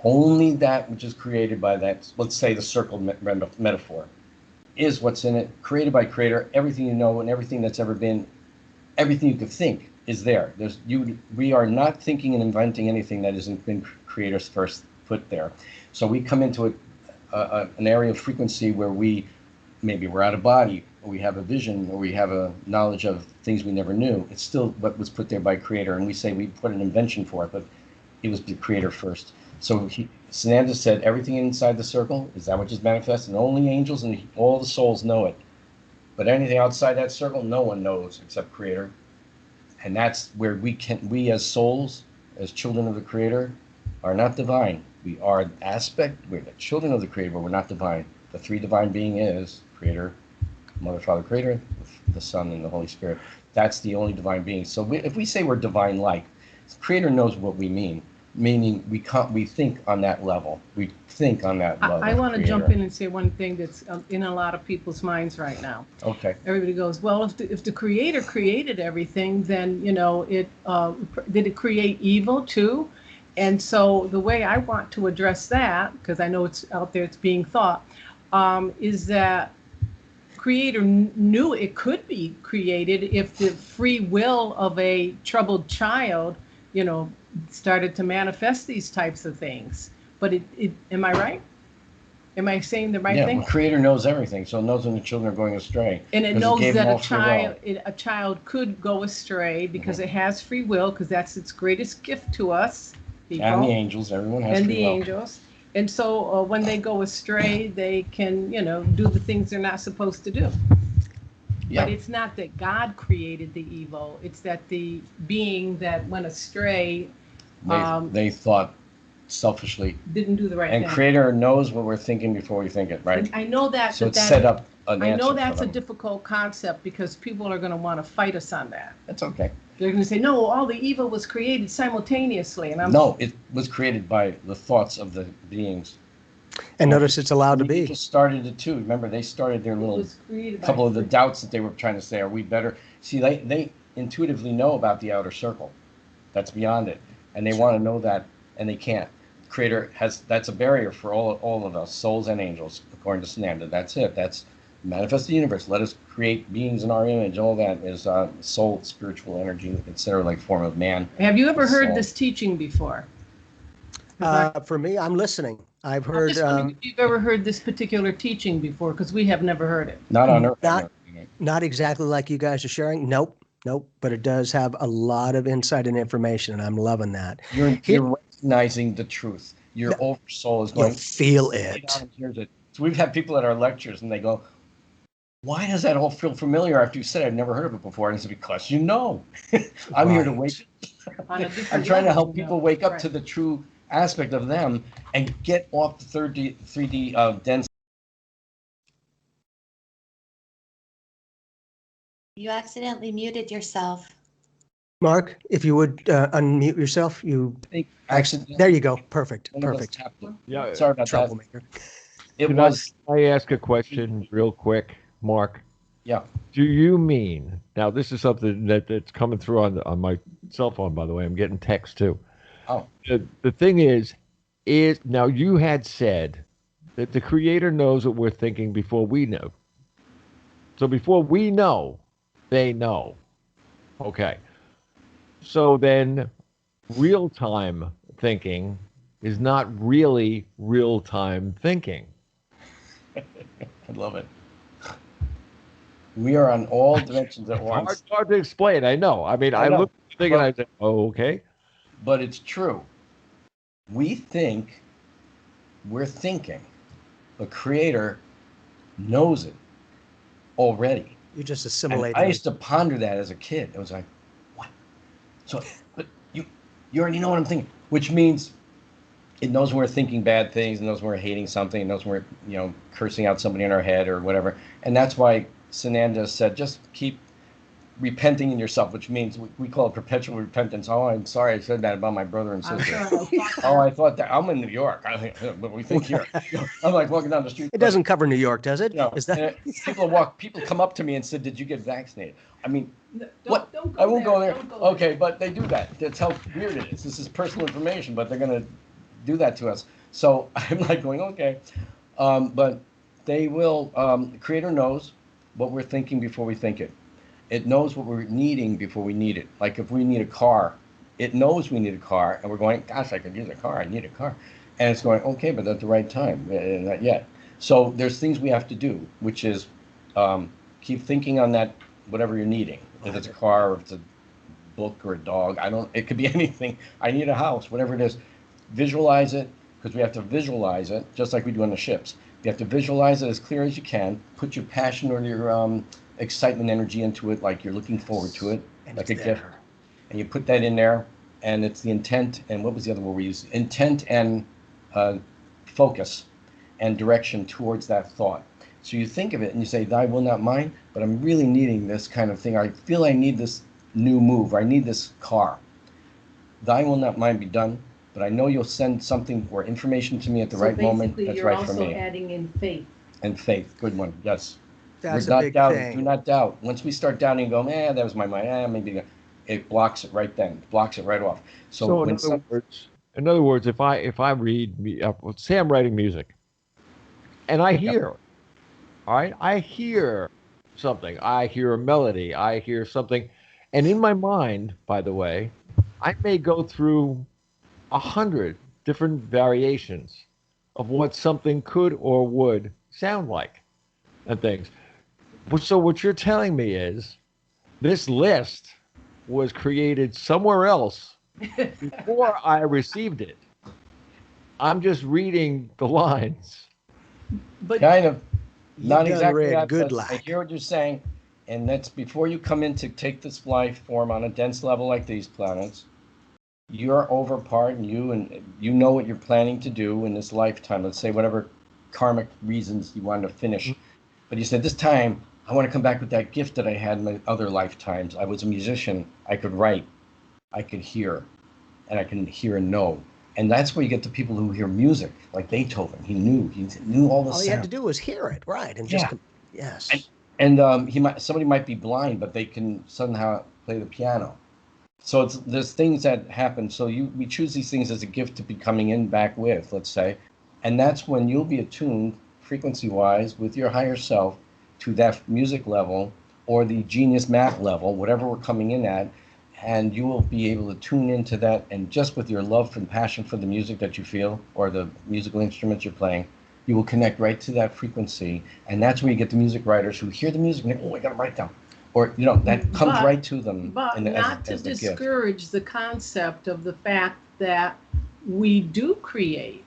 only that which is created by that, let's say the circle metaphor, is what's in it, created by Creator. Everything you know and everything that's ever been, everything you could think is there. We are not thinking and inventing anything that hasn't been Creator's first put there. So we come into an area of frequency where maybe we're out of body, or we have a vision, or we have a knowledge of things we never knew. It's still what was put there by Creator, and we say we put an invention for it, but it was the Creator first. So Sananda said everything inside the circle is that which is manifest, and only angels and all the souls know it. But anything outside that circle, no one knows except Creator. And that's where we as souls, as children of the Creator, are not divine. We are an aspect, we're the children of the Creator, but we're not divine. The 3 divine being is Creator, Mother, Father, Creator, the Son, and the Holy Spirit. That's the only divine being. So if we say we're divine-like, Creator knows what we mean. Meaning we think on that level. We think on that level. I want to jump in and say one thing that's in a lot of people's minds right now. Okay. Everybody goes, well, if the Creator created everything, then, you know, did it create evil too? And so the way I want to address that, because I know it's out there, it's being thought, is that Creator knew it could be created if the free will of a troubled child, you know, started to manifest these types of things. But am I right? Am I saying the right thing? Yeah, the Creator knows everything, so it knows when the children are going astray. And it knows that a child could go astray because it has free will, because that's its greatest gift to us. People. And the angels, everyone has free will. And the angels. And so when they go astray, they can, you know, do the things they're not supposed to do. Yeah. But it's not that God created the evil. It's that the being that went astray. They thought selfishly. Didn't do the right thing. And Creator knows what we're thinking before we think it, right? And I know that. So it's set up an answer. I know that's a difficult concept because people are going to want to fight us on that. That's okay. They're going to say, no, all the evil was created simultaneously. And No, it was created by the thoughts of the beings. And notice it's allowed to be. Just started it too. Remember, they started their little couple of the doubts that they were trying to say, are we better? See, they intuitively know about the outer circle. That's beyond it. And they want to know that, and they can't. Creator that's a barrier for all of us, souls and angels, according to Sananda. That's it. That's manifest the universe. Let us create beings in our image. All that is soul, spiritual energy, etc., like form of man. Have you ever heard this teaching before? For me, I'm listening. I've heard. If you've ever heard this particular teaching before, because we have never heard it. Not on Earth. Not exactly like you guys are sharing. Nope. But it does have a lot of insight and information, and I'm loving that. You're recognizing the truth. Your oversoul is going. You feel it. So we've had people at our lectures, and they go, "Why does that all feel familiar?" After you said, "I've never heard of it before," and it's because you know. I'm here to wake. I'm trying to help people wake up to the true aspect of them and get off the 3D dense. You accidentally muted yourself. Mark, if you would unmute yourself, there you go. Perfect. Perfect. Yeah. Sorry about Troublemaker. that. It was. I ask a question real quick, Mark? Yeah. Do you mean, now this is something that's coming through on my cell phone, by the way. I'm getting text too. Oh. The thing is now you had said that the creator knows what we're thinking before we know. So before we know, they know. Okay. So then real-time thinking is not really real-time thinking. I love it. We are on all dimensions at once. Hard to explain, I know. I mean, I look at the thing and I say, oh, okay. But it's true. We think we're thinking. The creator knows it already. You just assimilate. I used to ponder that as a kid. It was like, what? So, but you already know what I'm thinking, which means it knows when we're thinking bad things, it knows when we're hating something, it knows when we're, cursing out somebody in our head or whatever. And that's why Sananda said, just keep repenting in yourself, which means we call it perpetual repentance. Oh, I'm sorry I said that about my brother and sister. Oh, I thought that. I'm in New York. What we think here. I'm like walking down the street. It doesn't cover New York, does it? No. Is that... People come up to me and said, "Did you get vaccinated?" I mean, what? Don't I won't go there. Don't go Okay, but they do that. That's how weird it is. This is personal information, but they're going to do that to us. So I'm like going, okay. But they will, the creator knows what we're thinking before we think it. It knows what we're needing before we need it. Like if we need a car, it knows we need a car, and we're going, gosh, I could use a car. I need a car. And it's going, okay, but at the right time, not yet. So there's things we have to do, which is keep thinking on that, whatever you're needing. If it's a car, or if it's a book or a dog, it could be anything. I need a house, whatever it is. Visualize it, because we have to visualize it, just like we do on the ships. You have to visualize it as clear as you can. Put your passion or your excitement energy into it, like you're looking forward to it, and like a gift. And you put that in there, and it's the intent, and what was the other word we used? Intent and focus and direction towards that thought. So you think of it and you say, "Thy will not mine," but I'm really needing this kind of thing. I feel I need this new move, or I need this car. Thy will not mine be done, but I know you'll send something or information to me at the right moment that's right for me. So basically, you're also adding in faith. And faith, good one, yes. That's We're a not big doubting. thing. Do not doubt. Once we start doubting and go, that was my mind, maybe it blocks it right then. It blocks it right off. So in other words, if I read, say I'm writing music, and I hear, all right, I hear something. I hear a melody. I hear something, and in my mind, by the way, I may go through 100 different variations of what something could or would sound like, and things. So what you're telling me is this list was created somewhere else before I received it. I'm just reading the lines. But kind of, not exactly that. Good But luck. I hear what you're saying, and that's before you come in to take this life form on a dense level like these planets. You're over part, and you know what you're planning to do in this lifetime. Let's say whatever karmic reasons you want to finish. But you said, this time, I want to come back with that gift that I had in my other lifetimes. I was a musician. I could write. I could hear. And I can hear and know. And that's where you get the people who hear music, like Beethoven. He knew all the sounds. All you had to do was hear it, right? And just, yes. And somebody might be blind, but they can somehow play the piano. So there's things that happen. So we choose these things as a gift to be coming in back with, let's say. And that's when you'll be attuned frequency-wise with your higher self to that music level or the genius math level, whatever we're coming in at, and you will be able to tune into that, and just with your love and passion for the music that you feel or the musical instruments you're playing, you will connect right to that frequency, and that's where you get the music writers who hear the music and go, I gotta write down. Or, that comes right to them. But not to discourage the concept of the fact that we do create.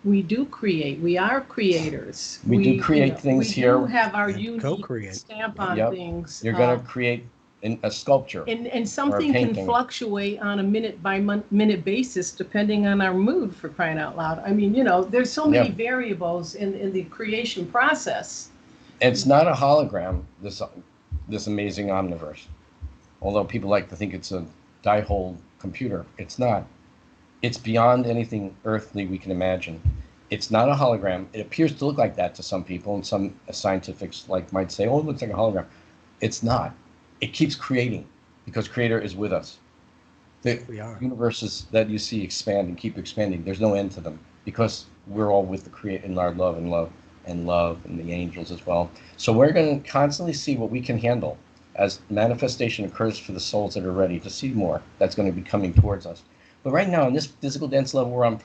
We do create. We are creators. We do create things here. We do have our unique co-create. stamp on things. You're going to create in a sculpture. And something can fluctuate on a minute by minute basis depending on our mood, for crying out loud. I mean, there's so many variables in the creation process. It's not a hologram, this amazing omniverse. Although people like to think it's a die-hole computer, it's not. It's beyond anything earthly we can imagine. It's not a hologram. It appears to look like that to some people, and some scientifics might say, oh, it looks like a hologram. It's not. It keeps creating because Creator is with us. The universes that you see expand and keep expanding, there's no end to them because we're all with the Creator in our love and the angels as well. So we're going to constantly see what we can handle as manifestation occurs for the souls that are ready to see more. That's going to be coming towards us. But right now, in this physical dense level, we're on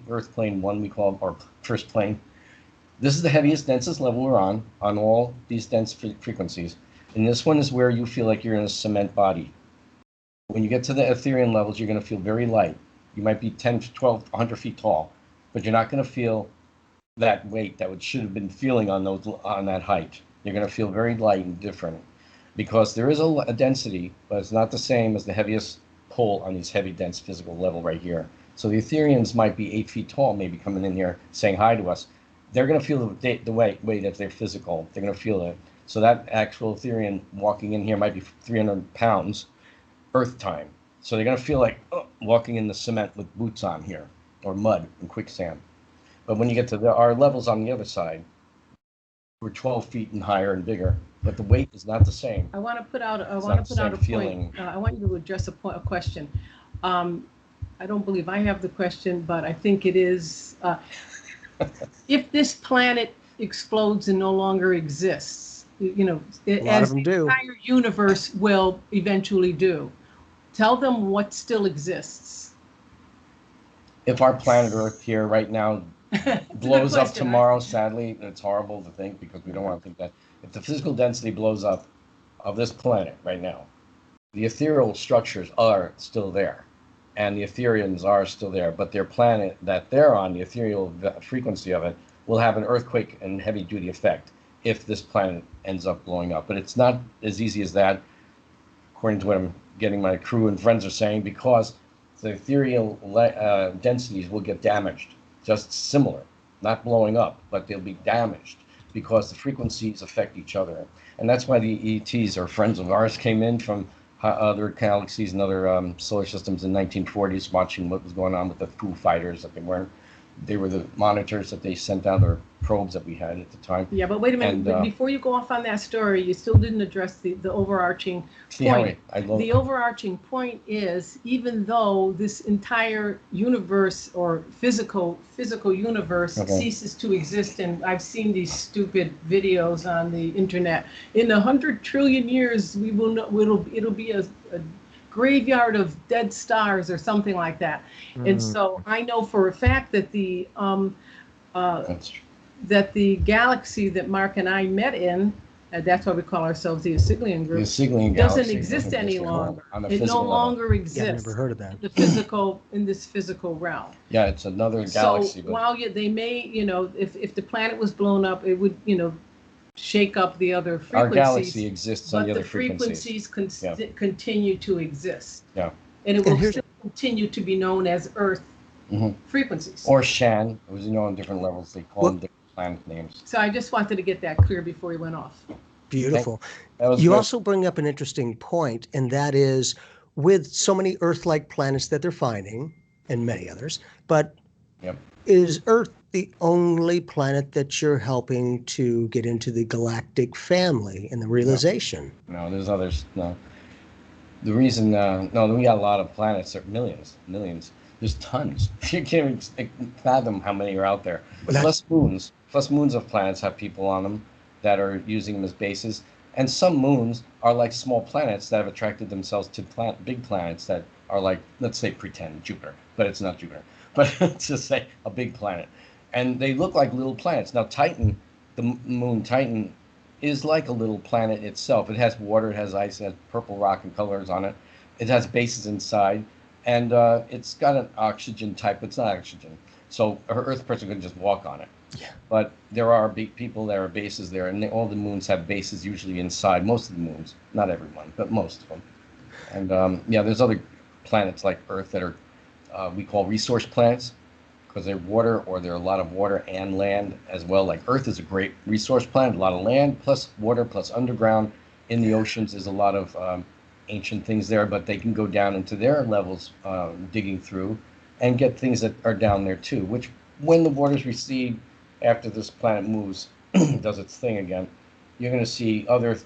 Earth plane 1, we call it our first plane. This is the heaviest, densest level we're on all these dense frequencies. And this one is where you feel like you're in a cement body. When you get to the Ethereal levels, you're going to feel very light. You might be 10, 12, 100 feet tall, but you're not going to feel that weight that should have been feeling on that height. You're going to feel very light and different because there is a density, but it's not the same as the heaviest pull on these heavy, dense physical level right here. So the Ethereans might be 8 feet tall, maybe coming in here saying hi to us. They're going to feel the weight of their physical. They're going to feel it. So that actual Etherean walking in here might be 300 pounds, Earth time. So they're going to feel like walking in the cement with boots on here, or mud and quicksand. But when you get to our levels on the other side, we're 12 feet and higher and bigger, but the weight is not the same. I want to put out a point. I want you to address a question. I don't believe I have the question, but I think it is, if this planet explodes and no longer exists, as the entire universe will eventually do, tell them what still exists. If our planet Earth here right now blows up tomorrow, sadly, it's horrible to think because we don't want to think that. If the physical density blows up of this planet right now, the ethereal structures are still there, and the Ethereans are still there, but their planet that they're on, the ethereal frequency of it, will have an earthquake and heavy-duty effect if this planet ends up blowing up. But it's not as easy as that, according to what I'm getting my crew and friends are saying, because the ethereal densities will get damaged, just similar, not blowing up, but they'll be damaged because the frequencies affect each other. And that's why the ETs, or friends of ours, came in from other galaxies and other solar systems in the 1940s, watching what was going on with the Foo Fighters. That they were the monitors that they sent down, or probes that we had at the time. Yeah, but wait a minute. And, before you go off on that story, you still didn't address the overarching point. The overarching point is, even though this entire universe or physical universe ceases to exist, and I've seen these stupid videos on the internet, in 100 trillion years we will know, it'll be a graveyard of dead stars or something like that. And so I know for a fact that the galaxy that Marc and I met in, that's why we call ourselves the Assyglian group, doesn't exist any longer. It no longer exists. Yeah, I've never heard of that. In this physical realm. Yeah, it's another galaxy. So while they may, if the planet was blown up, it would, shake up the other frequencies. Our galaxy exists on the other frequencies. But the frequencies continue to exist. Yeah. And it will still continue to be known as Earth frequencies. Or Shan. It was, on different levels. They call them different planet names. So I just wanted to get that clear before we went off. Beautiful. You also bring up an interesting point, and that is, with so many Earth-like planets that they're finding, and many others, but is Earth the only planet that you're helping to get into the galactic family and the realization? No, there's others. No. The reason, we got a lot of planets, millions. There's tons. You can't even fathom how many are out there. Plus moons of planets have people on them that are using them as bases. And some moons are like small planets that have attracted themselves to big planets that are like, let's say, pretend Jupiter, but it's not Jupiter. But let's just say a big planet. And they look like little planets. Now, Titan, the moon Titan, is like a little planet itself. It has water, it has ice, it has purple rock and colors on it. It has bases inside, and it's got an oxygen type, but it's not oxygen. So an Earth person could just walk on it. Yeah. But there are people that are bases there, and all the moons have bases usually inside. Most of the moons, not everyone, but most of them. And yeah, there's other planets like Earth that are we call resource planets because they're water, or they're a lot of water and land as well. Like Earth is a great resource planet, a lot of land plus water plus underground. In the oceans, there's a lot of ancient things there, but they can go down into their levels, digging through, and get things that are down there too. Which, when the waters recede, after this planet moves, does its thing again, you're going to see other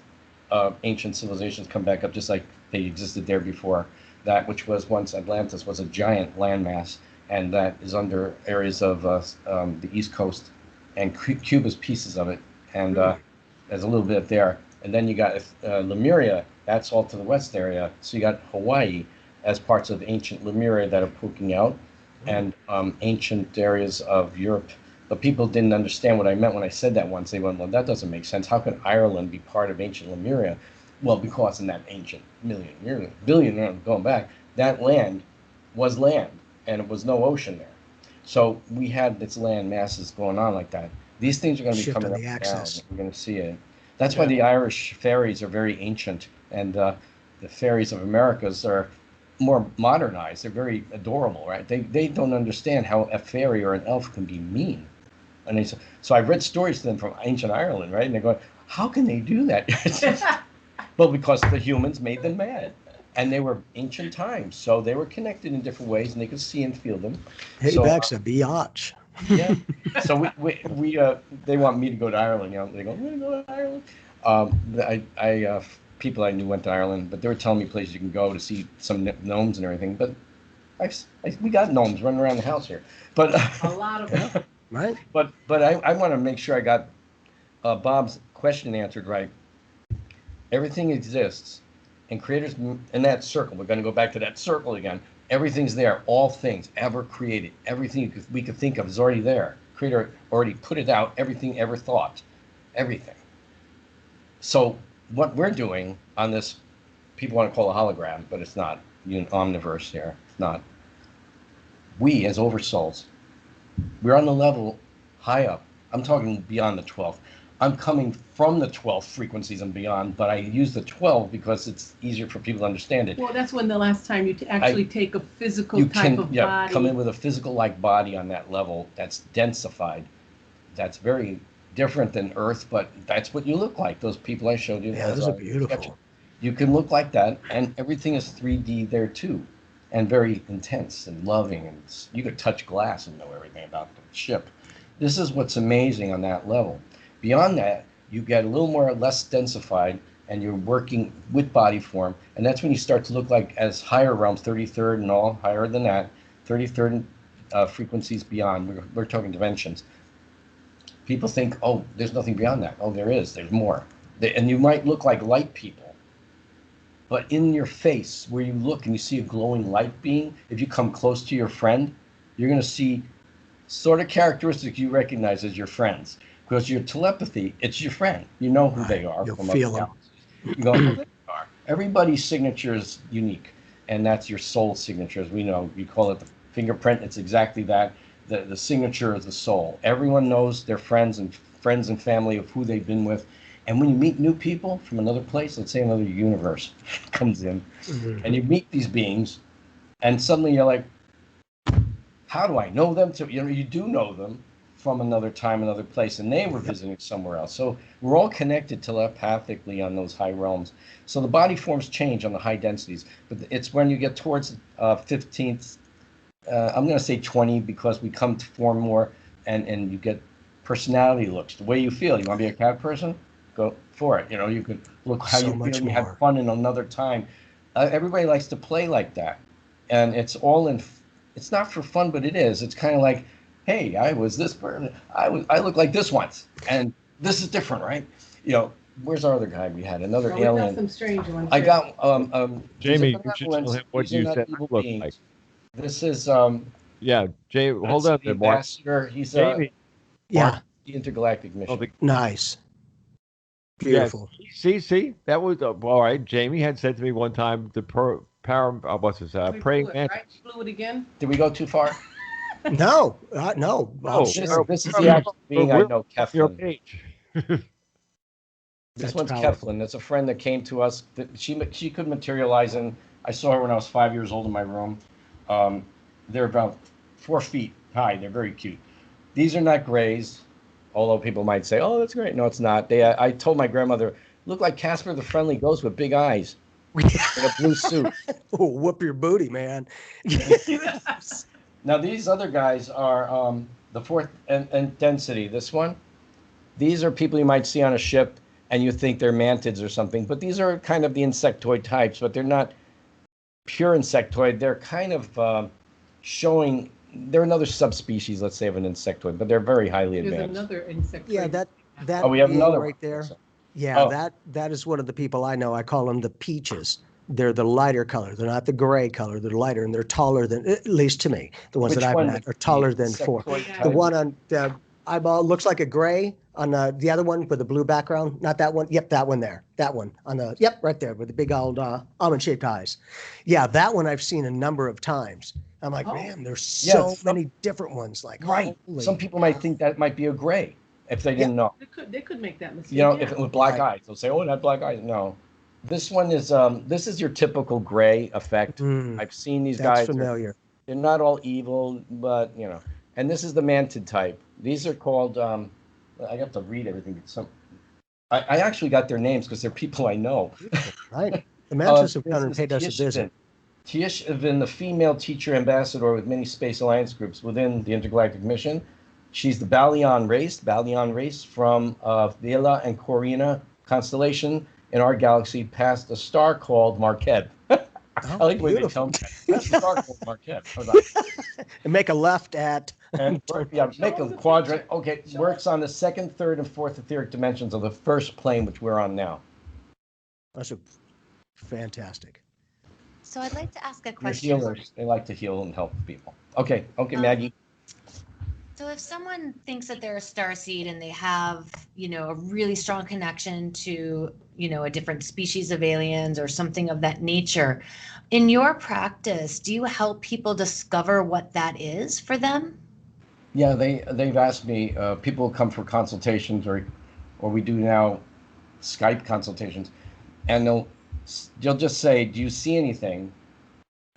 ancient civilizations come back up, just like they existed there before. That which was once Atlantis was a giant landmass, and that is under areas of the East Coast, and Cuba's pieces of it, and there's a little bit there. And then you got Lemuria, that's all to the west area. So you got Hawaii as parts of ancient Lemuria that are poking out, and ancient areas of Europe. But people didn't understand what I meant when I said that once. They went, well, that doesn't make sense. How can Ireland be part of ancient Lemuria? Well, because in that ancient billion years going back, that land was land, and it was no ocean there. So we had this land masses going on like that. These things are going to be Shift coming on up the now. axis. We're going to see it. That's why the Irish fairies are very ancient, and the fairies of Americas are more modernized. They're very adorable, right? They don't understand how a fairy or an elf can be mean. And they, so I've read stories to them from ancient Ireland, right? And they're going, how can they do that? Well, because the humans made them mad. And they were ancient times, so they were connected in different ways, and they could see and feel them. Hey, So, Bex, a biatch. yeah. So we they want me to go to Ireland. You know, they go, we're gonna go to Ireland. People I knew went to Ireland, but they were telling me places you can go to see some gnomes and everything. But we got gnomes running around the house here. But A lot of them. Right? but I want to make sure I got Bob's question answered right. Everything exists, and creators in that circle. We're going to go back to that circle again. Everything's there. All things ever created, everything we could think of is already there. Creator already put it out. Everything ever thought, everything. So what we're doing on this, people want to call it a hologram, but it's not. Omniverse here. It's not. We as Oversouls, we're on the level high up. I'm talking beyond the 12th. I'm coming from the 12 frequencies and beyond, but I use the 12 because it's easier for people to understand it. Well, that's when the last time you actually take a physical You type can of body. come in with a physical-like body on that level that's densified. That's very different than Earth, but that's what you look like. Those people I showed you. Yeah, those are beautiful. You can look like that, and everything is 3D there too, and very intense and loving. And you could touch glass and know everything about the ship. This is what's amazing on that level. Beyond that, you get a little more less densified, and you're working with body form, and that's when you start to look like as higher realms, 33rd and all, higher than that, 33rd frequencies beyond. We're talking dimensions. People think, oh, there's nothing beyond that. Oh, there is. There's more. And you might look like light people, but in your face, where you look and you see a glowing light being, if you come close to your friend, you're going to see sort of characteristics you recognize as your friends. Because your telepathy, it's your friend. You know who they are. You'll from feel other them. galaxies. You go, oh, there they are. Everybody's signature is unique, and that's your soul signature, as we know. You call it the fingerprint. It's exactly that. The signature is the soul. Everyone knows their friends and family of who they've been with. And when you meet new people from another place, let's say another universe comes in, and you meet these beings, and suddenly you're like, how do I know them? So, you do know them from another time, another place, and they were visiting somewhere else. So we're all connected telepathically on those high realms. So the body forms change on the high densities, but it's when you get towards 15th, I'm going to say 20, because we come to form more, and you get personality looks, the way you feel. You want to be a cat person? Go for it. You can look how So you much feel. You more. had fun in another time. Everybody likes to play like that, and it's all in. It's not for fun, but it is. It's kind of like, hey, I was this person. I look like this once, and this is different, right? Where's our other guy? We had another Well, we got alien. some strange ones. I got Jamie, these are you should tell benevolence. him what These are you not said I evil look beings. like. This is Yeah, Jay, hold that's on the there, Mark. ambassador. He's Jamie. Yeah. the intergalactic mission. Oh, the- Nice. yeah, Beautiful. see, that was all right. Jamie had said to me one time, the praying mantis. Right? Blew it again. Did we go too far? No, no. Oh, This is the actual being I know, Your Keflin. page. This That's one's powerful. Keflin. That's a friend that came to us. She could materialize, and I saw her when I was 5 years old in my room. Um, they're about 4 feet high. They're very cute. These are not grays, although people might say, "Oh, that's great." No, it's not. I told my grandmother, look like Casper the Friendly Ghost with big eyes in a blue suit. Oh, whoop your booty, man. Now these other guys are the fourth and density. This one, these are people you might see on a ship, and you think they're mantids or something. But these are kind of the insectoid types, but they're not pure insectoid. They're kind of showing they're another subspecies, let's say, of an insectoid, but they're very highly There's advanced. another insect. Yeah, that Oh, we have being another right one. there. Yeah, Oh. that is one of the people I know. I call them the peaches. They're the lighter color. They're not the gray color. They're lighter, and they're taller than, at least to me, the ones Which that I've one? met are taller than four. Insectoid The type? one on the eyeball looks like a gray. On the other one with the blue background, not that one. Yep, that one there. That one on the right there with the big old almond-shaped eyes. Yeah, that one I've seen a number of times. I'm like, Oh. man, there's Yeah, so many different ones. Like, Right. holy Some people might think that might be a gray if they didn't know. They could make that mistake. You know, yeah. if it was black Right. eyes, they'll say, "Oh, that black eyes." No, this one is this is your typical gray effect. Mm, I've seen these that's guys. familiar. They're not all evil, but you know. And this is the mantid type. These are called. I have to read everything. I actually got their names because they're people I know. Right. The Mantis have This come and is paid us a visit. Tieshvin, the female teacher ambassador with many space alliance groups within the intergalactic mission. She's the Balian race from Vela and Corina constellation in our galaxy past a star called Marquette. I like the way they tell me that. Past a star called Marquette. I was like, And make a left at. and make a quadrant. Okay, works on the second, third, and fourth etheric dimensions of the first plane, which we're on now. That's fantastic. So I'd like to ask a They're question. healers. They like to heal and help people. Okay, Um, Maggie. So if someone thinks that they're a starseed and they have, a really strong connection to, a different species of aliens or something of that nature, in your practice, do you help people discover what that is for them? Yeah, they've asked me. People come for consultations, or we do now Skype consultations, and they'll just say, "Do you see anything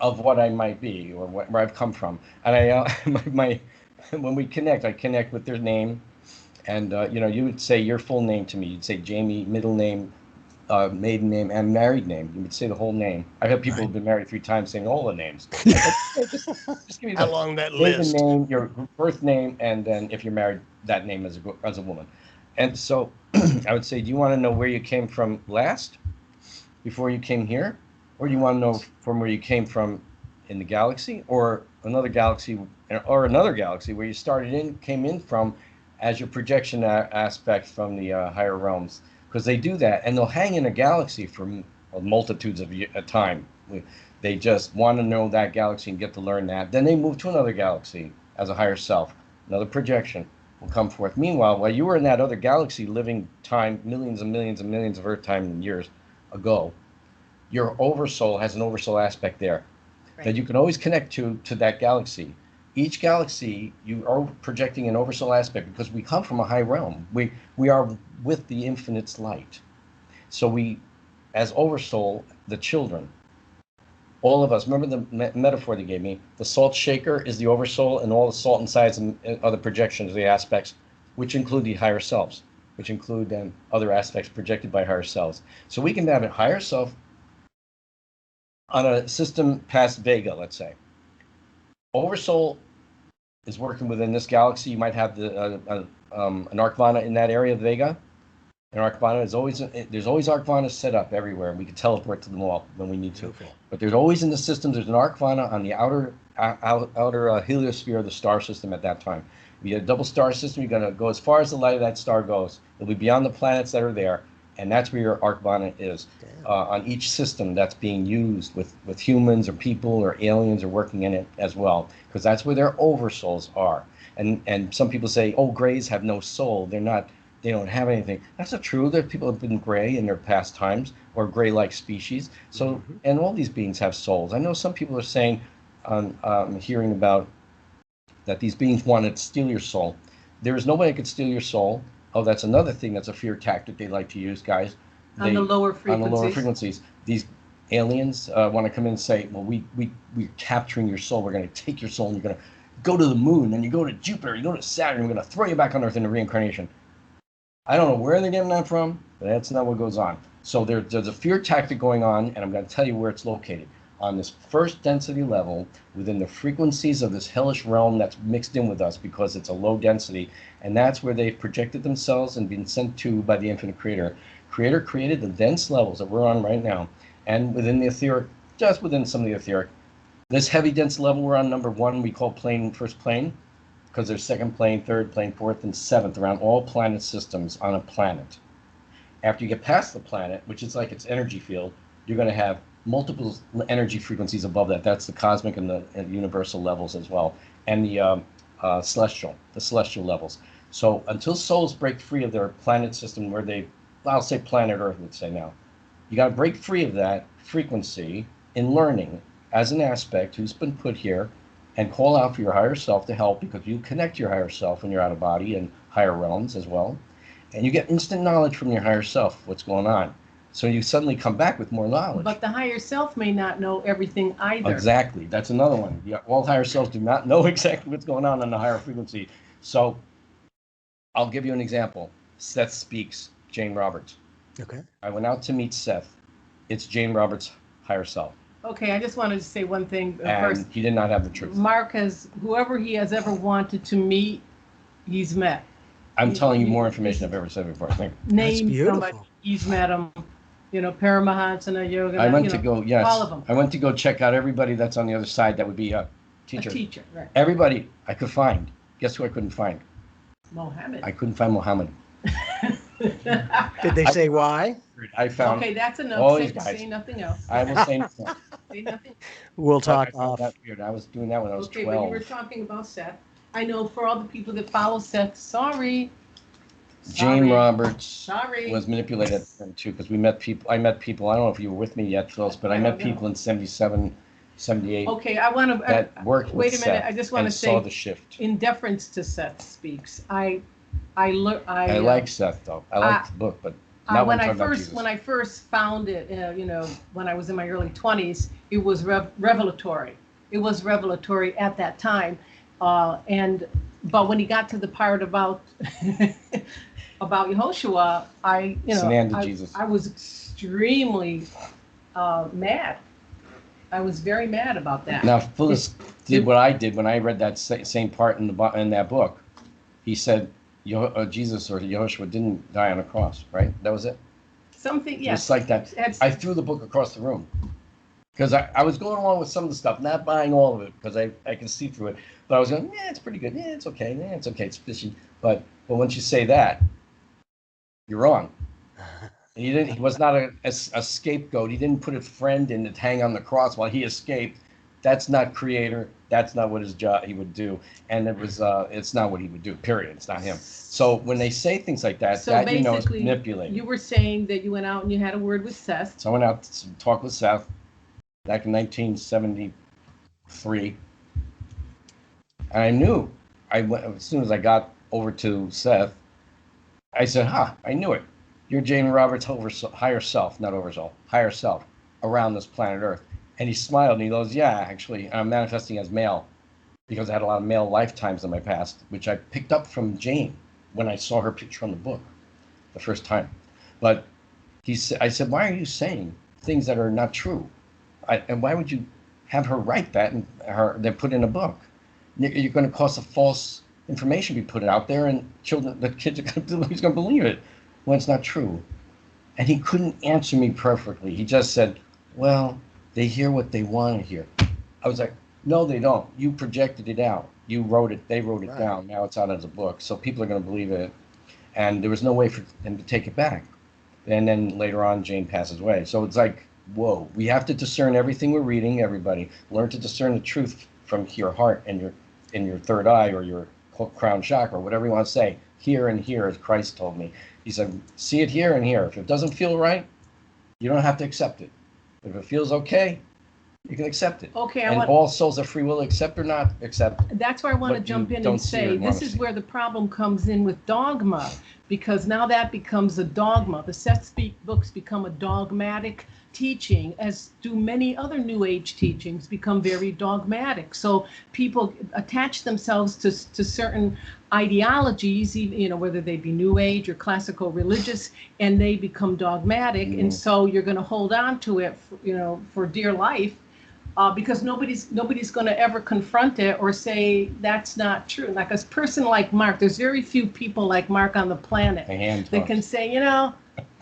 of what I might be, or where I've come from?" And my when we connect, I connect with their name, and you would say your full name to me. You'd say Jamie, middle name, maiden name, and married name. You would say the whole name. I've had people who've been married 3 times saying all the names. just give me How the long that maiden list? name, your birth name, and then if you're married, that name as a woman. And so I would say, do you want to know where you came from last, before you came here, or do you want to know from where you came from in the galaxy, or another galaxy where you came in from as your projection aspect from the higher realms? Because they do that, and they'll hang in a galaxy for multitudes of time. They just want to know that galaxy and get to learn that. Then they move to another galaxy as a higher self. Another projection will come forth. Meanwhile, while you were in that other galaxy living time, millions and millions and millions of Earth time and years ago, your oversoul has an oversoul aspect there that you can always connect to that galaxy. Each galaxy, you are projecting an oversoul aspect because we come from a high realm. We are with the infinite's light. So we, as oversoul, the children, all of us, remember the metaphor they gave me? The salt shaker is the oversoul, and all the salt insides are the projections, the aspects, which include the higher selves, which include then other aspects projected by higher selves. So we can have a higher self on a system past Vega, let's say. Oversoul is working within this galaxy. You might have an Arcvana in that area of Vega. And Arcvana there's always Arcvana set up everywhere. We can teleport to them all when we need to. Okay. But there's always in the system, there's an Arcvana on the outer heliosphere of the star system at that time. If you have a double star system, you're going to go as far as the light of that star goes. It'll be beyond the planets that are there, and that's where your Arcvana is. On each system that's being used with humans or people or aliens are working in it as well, because that's where their oversouls are. And some people say, oh, grays have no soul. They don't have anything. That's not true. There are people who have been gray in their past times, or gray-like species. So, and all these beings have souls. I know some people are saying, hearing about that these beings wanted to steal your soul. There is nobody that could steal your soul. Oh, that's another thing that's a fear tactic they like to use, guys. On the lower On the lower frequencies. These aliens want to come in and say, well, we're capturing your soul. We're going to take your soul and you're going to go to the moon, then you go to Jupiter, you go to Saturn, we're going to throw you back on Earth into reincarnation. I don't know where they're getting that from, but that's not what goes on. So there's a fear tactic going on, and I'm going to tell you where it's located. On this first density level, within the frequencies of this hellish realm that's mixed in with us because it's a low density, and that's where they've projected themselves and been sent to by the infinite creator. Creator created the dense levels that we're on right now, and within the etheric, just within some of the etheric, this heavy dense level we're on, number 1, we call plane, first plane, because there's second plane, third plane, fourth, and seventh around all planet systems on a planet. After you get past the planet, which is like its energy field, you're going to have multiple energy frequencies above that. That's the cosmic and the universal levels as well, and the celestial levels. So until souls break free of their planet system, where I'll say planet Earth, let's say now, you got to break free of that frequency in learning as an aspect who's been put here, and call out for your higher self to help, because you connect to your higher self when you're out of body and higher realms as well. And you get instant knowledge from your higher self, what's going on. So you suddenly come back with more knowledge. But the higher self may not know everything either. Exactly. That's another one. All higher selves do not know exactly what's going on the higher frequency. So I'll give you an example. Seth Speaks, Jane Roberts. Okay. I went out to meet Seth. It's Jane Roberts' higher self. Okay, I just wanted to say one thing And first. he did not have the truth. Mark whoever he has ever wanted to meet, he's met. I'm telling you more information I've ever said before, I think. Name somebody, he's met him. Paramahansana Yoga. I went to go, yes. All of them. I went to go check out everybody that's on the other side that would be a teacher. A teacher, right. Everybody I could find. Guess who I couldn't find? Mohammed. I couldn't find Mohammed. Did they say why? I found Okay, that's enough. all these guys. Say nothing else. I will say nothing. Say nothing. We'll I talk found off. that weird. I was doing that when I was Okay, 12. but you were talking about Seth. I know for all the people that follow Seth, sorry. Jane Roberts Sorry. was manipulated too, because I met people. I don't know if you were with me yet, Phyllis, but I met people in 77, 78 Okay, I want to. that worked with Wait a minute. Seth I just want to and say, saw the shift. in deference to Seth Speaks, I like Seth though. I like the book, but not when I'm I talking about first Jesus. when I first found it, when I was in my early 20s, it was revelatory. It was revelatory at that time, but when he got to the part about about Yehoshua, I was extremely mad. I was very mad about that. Now Phyllis did what I did when I read that same part in that book. He said Jesus or Yehoshua didn't die on a cross, right? That was it. Something, yes. Just like that. I threw the book across the room because I was going along with some of the stuff, not buying all of it because I can see through it. But I was going, yeah, it's pretty good. Yeah, it's okay. Yeah, it's okay. It's fishy. But once you say that, you're wrong. He was not a scapegoat. He didn't put a friend in to hang on the cross while he escaped. That's not creator. That's not what his job he would do. And it's not what he would do, period. It's not him. So when they say things like that, So that is basically, manipulating. you were saying that you went out and you had a word with Seth. So I went out to talk with Seth back in 1973. And I knew, as soon as I got over to Seth, I said, I knew it. You're Jane Roberts' higher self, not oversoul, higher self around this planet Earth. And he smiled and he goes, yeah, actually, I'm manifesting as male because I had a lot of male lifetimes in my past, which I picked up from Jane when I saw her picture on the book the first time. But I said, why are you saying things that are not true? And why would you have her write that and then put in a book? You're going to cause a false information be put out there, and the kids are going to believe it when it's not true. And he couldn't answer me perfectly. He just said, well, they hear what they want to hear. I was like, no, they don't. You projected it out. You wrote it. They wrote it Right. down. Now it's out as a book. So people are going to believe it. And there was no way for them to take it back. And then later on, Jane passes away. So it's like, whoa, we have to discern everything we're reading, everybody. Learn to discern the truth from your heart and your third eye or your crown chakra, whatever you want to say. Here and here, as Christ told me. He said, see it here and here. If it doesn't feel right, you don't have to accept it. If it feels okay, You can accept it. Okay, and all souls are free will, accept or not accept. That's where I want to But jump you in don't and see say or wanna this is see. where the problem comes in with dogma, because now that becomes a dogma. The Seth Speak books become a dogmatic teaching, as do many other New Age teachings become very dogmatic. So people attach themselves to certain ideologies, even, you know, whether they be New Age or classical religious, and they become dogmatic. And so you're going to hold on to it, you know, for dear life. Because nobody's going to ever confront it or say that's not true. Like a person like Marc, there's very few people like Marc on the planet that can say, you know,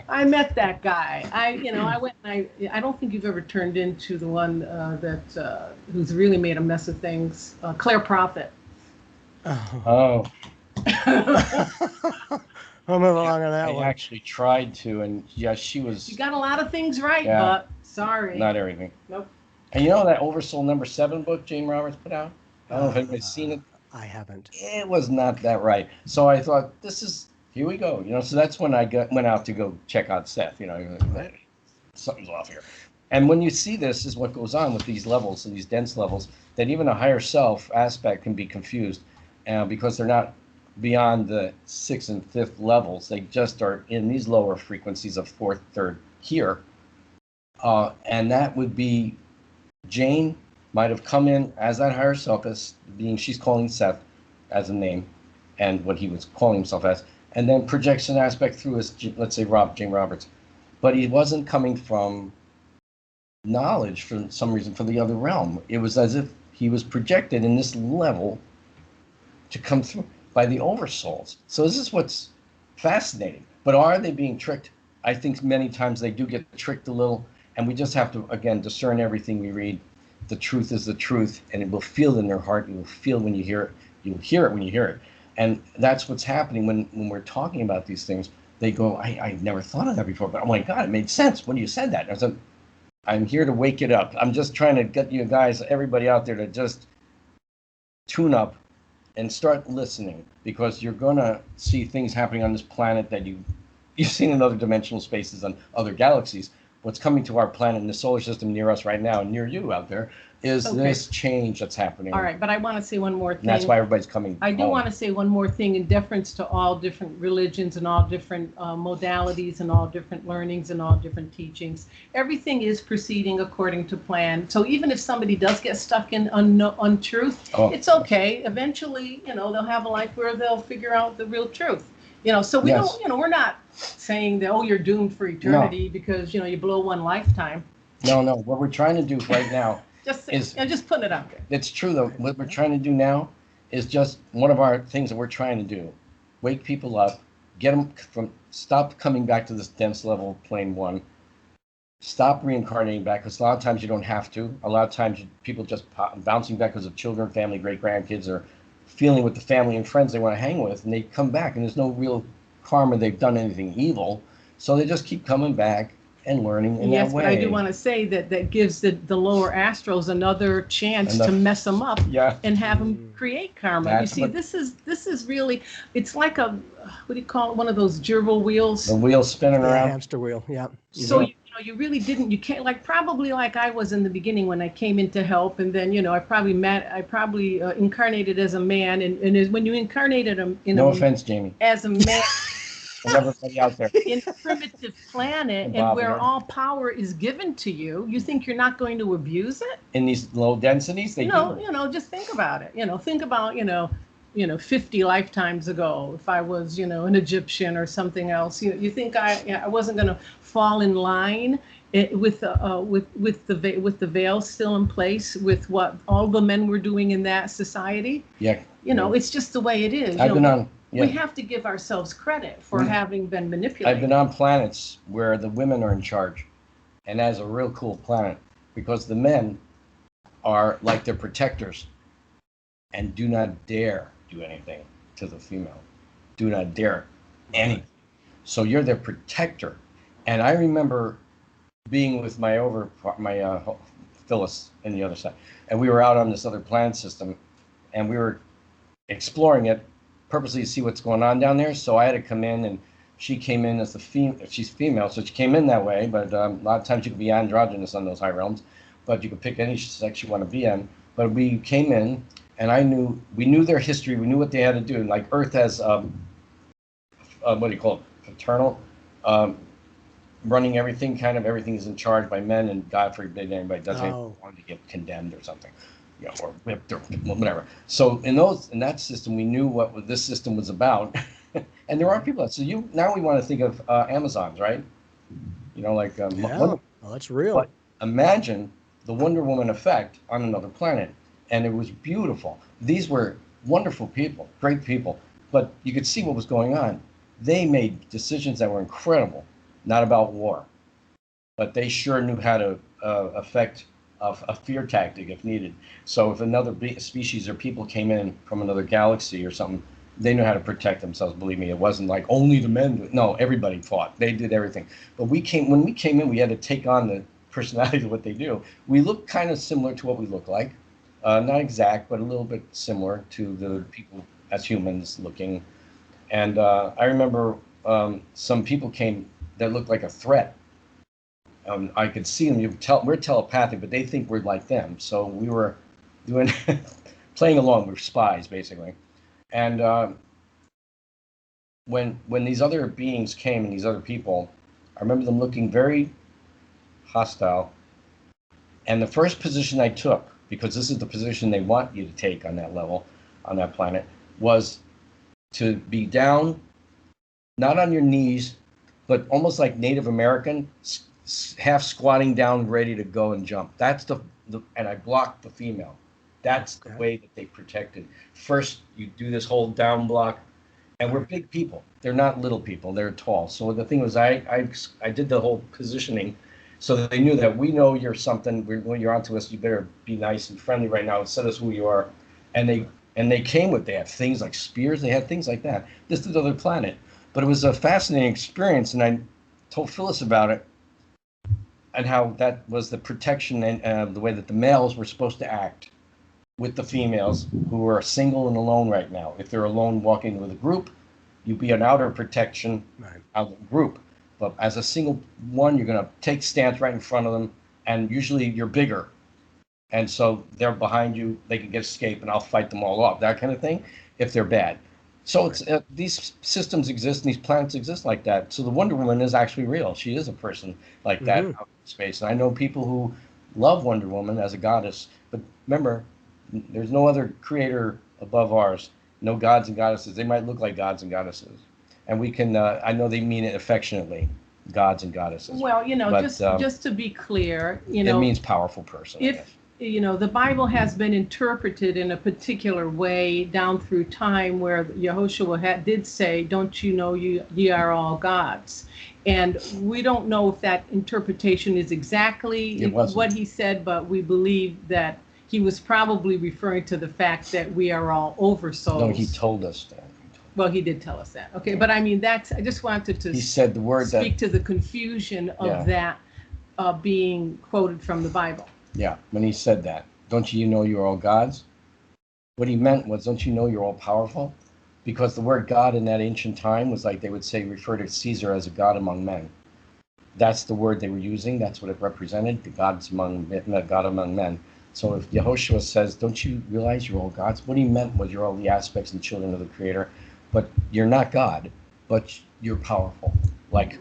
I met that guy. I went and I don't think you've ever turned into the one who's really made a mess of things, Claire Prophet. Oh. I'll move along on that I one. actually tried to, and yes, she was. You got a lot of things right, Yeah. but sorry. Not everything. Nope. And you know that Oversoul #7 book Jane Roberts put out? I don't know if anybody's seen it. I haven't. It was not that right. So I thought, here we go. You know, so that's when I went out to go check out Seth. You know, something's off here. And when you see this is what goes on with these levels and these dense levels, that even a higher self aspect can be confused because they're not beyond the 6th and 5th levels. They just are in these lower frequencies of 4th, 3rd here. And that would be Jane might have come in as that higher self, as being she's calling Seth as a name and what he was calling himself as, and then projects an aspect through as, let's say, Jane Roberts. But he wasn't coming from knowledge for some reason for the other realm. It was as if he was projected in this level to come through by the Oversouls. So this is what's fascinating. But are they being tricked? I think many times they do get tricked a little. And we just have to, again, discern everything we read. The truth is the truth, and it will feel in their heart. You will feel when you hear it. You'll hear it when you hear it. And that's what's happening when we're talking about these things. They go, I never thought of that before, but oh my God, it made sense when you said that. And I said, I'm here to wake it up. I'm just trying to get you guys, everybody out there, to just tune up and start listening, because you're going to see things happening on this planet that you've seen in other dimensional spaces and other galaxies. What's coming to our planet in the solar system near us right now, and near you out there, is this change that's happening. All right, but I want to say one more thing. And that's why everybody's coming I do home. want to say one more thing in deference to all different religions and all different modalities and all different learnings and all different teachings. Everything is proceeding according to plan. So even if somebody does get stuck in untruth, it's okay. Eventually, you know, they'll have a life where they'll figure out the real truth. You know, so we don't, you know, we're not saying that, oh, you're doomed for eternity because, you know, you blow one lifetime. No. What we're trying to do right now just putting it out there. It's true, though. What we're trying to do now is just one of our things that we're trying to do. Wake people up, get them stop coming back to this dense level, plane one. Stop reincarnating back, because a lot of times you don't have to. A lot of times people just bouncing back because of children, family, great-grandkids, or feeling with the family and friends they want to hang with, and they come back, and there's no real karma they've done anything evil, so they just keep coming back and learning in that way. Yes, but I do want to say that gives the lower astrals another chance to mess them up and have them create karma. You see, this is really, it's like a, what do you call it, one of those gerbil wheels? The wheel spinning around. Hamster wheel, yeah. So you really didn't, you can't, like probably like I was in the beginning when I came in to help, and then, you know, I probably incarnated as a man, and when you incarnated no offense, Jamie, as a man, and everybody out there, in a primitive planet, and where all power is given to you, you think you're not going to abuse it? In these low densities, they do. You know, just think about it. You know, think about, 50 lifetimes ago, if I was, an Egyptian or something else, you think I wasn't going to fall in line with the veil still in place, with what all the men were doing in that society? Yeah. It's just the way it is. We have to give ourselves credit for having been manipulated. I've been on planets where the women are in charge, and that's a real cool planet, because the men are like their protectors and do not dare do anything to the female. Do not dare anything. So you're their protector. And I remember being with my Phyllis on the other side, and we were out on this other planet system, and we were exploring it purposely to see what's going on down there. So I had to come in, and she came in as she's female, so she came in that way, but a lot of times you can be androgynous on those high realms. but you could pick any sex you want to be in. But we came in, and we knew their history, we knew what they had to do. And like Earth has, what do you call it, paternal, running everything, kind of everything is in charge by men, and God forbid anybody does anything want to get condemned or something, you know, or whipped or whatever. So in that system, we knew what this system was about. And there are people. So now we want to think of Amazons, right? You know, like well, that's real. But imagine the Wonder Woman effect on another planet, and it was beautiful. These were wonderful people, great people, but you could see what was going on. They made decisions that were incredible, not about war, but they sure knew how to affect a fear tactic if needed. So if another species or people came in from another galaxy or something, they knew how to protect themselves. Believe me, it wasn't like only the men. No, everybody fought. They did everything. But when we came in, we had to take on the personality of what they do. We look kind of similar to what we look like. Not exact, but a little bit similar to the people as humans looking. And I remember some people came that looked like a threat. I could see them. We're telepathic, but they think we're like them. So we were doing playing along. We're spies, basically. And when these other beings came and these other people, I remember them looking very hostile. And the first position I took, because this is the position they want you to take on that level, on that planet, was to be down, not on your knees, but almost like Native American, half squatting down, ready to go and jump. That's and I blocked the female. That's the way that they protected. First, you do this whole down block, and we're big people. They're not little people. They're tall. So the thing was, I did the whole positioning, so that they knew that we know you're something. When you're onto us, you better be nice and friendly right now and set us who you are. And they came with, they had things like spears. They had things like that. This is another planet. But it was a fascinating experience, and I told Phyllis about it, and how that was the protection and the way that the males were supposed to act with the females who are single and alone right now. If they're alone walking with a group, you'd be an outer protection of the group. But as a single one, you're going to take stance right in front of them, and usually you're bigger. And so they're behind you, they can escape, and I'll fight them all off, that kind of thing, if they're bad. So it's these systems exist, and these planets exist like that. So the Wonder Woman is actually real. She is a person like that out in space. And I know people who love Wonder Woman as a goddess, but remember, there's no other creator above ours. No gods and goddesses. They might look like gods and goddesses, and we can. I know they mean it affectionately, gods and goddesses. Well, you know, but, just to be clear, you know, it means powerful person. If you know, the Bible has been interpreted in a particular way down through time, where Yehoshua did say, "Don't you know ye are all gods?" And we don't know if that interpretation is exactly what he said, but we believe that he was probably referring to the fact that we are all oversouls. No, he told us that. Well, he did tell us that. Okay, but I mean, I just wanted to. He said the word speak to the confusion of that being quoted from the Bible. Yeah, when he said that, don't you know you're all gods? What he meant was, don't you know you're all powerful? Because the word God in that ancient time was like they would say, refer to Caesar as a god among men. That's the word they were using. That's what it represented, the God among men. So if Yehoshua says, don't you realize you're all gods? What he meant was you're all the aspects and children of the Creator, but you're not God, but you're powerful.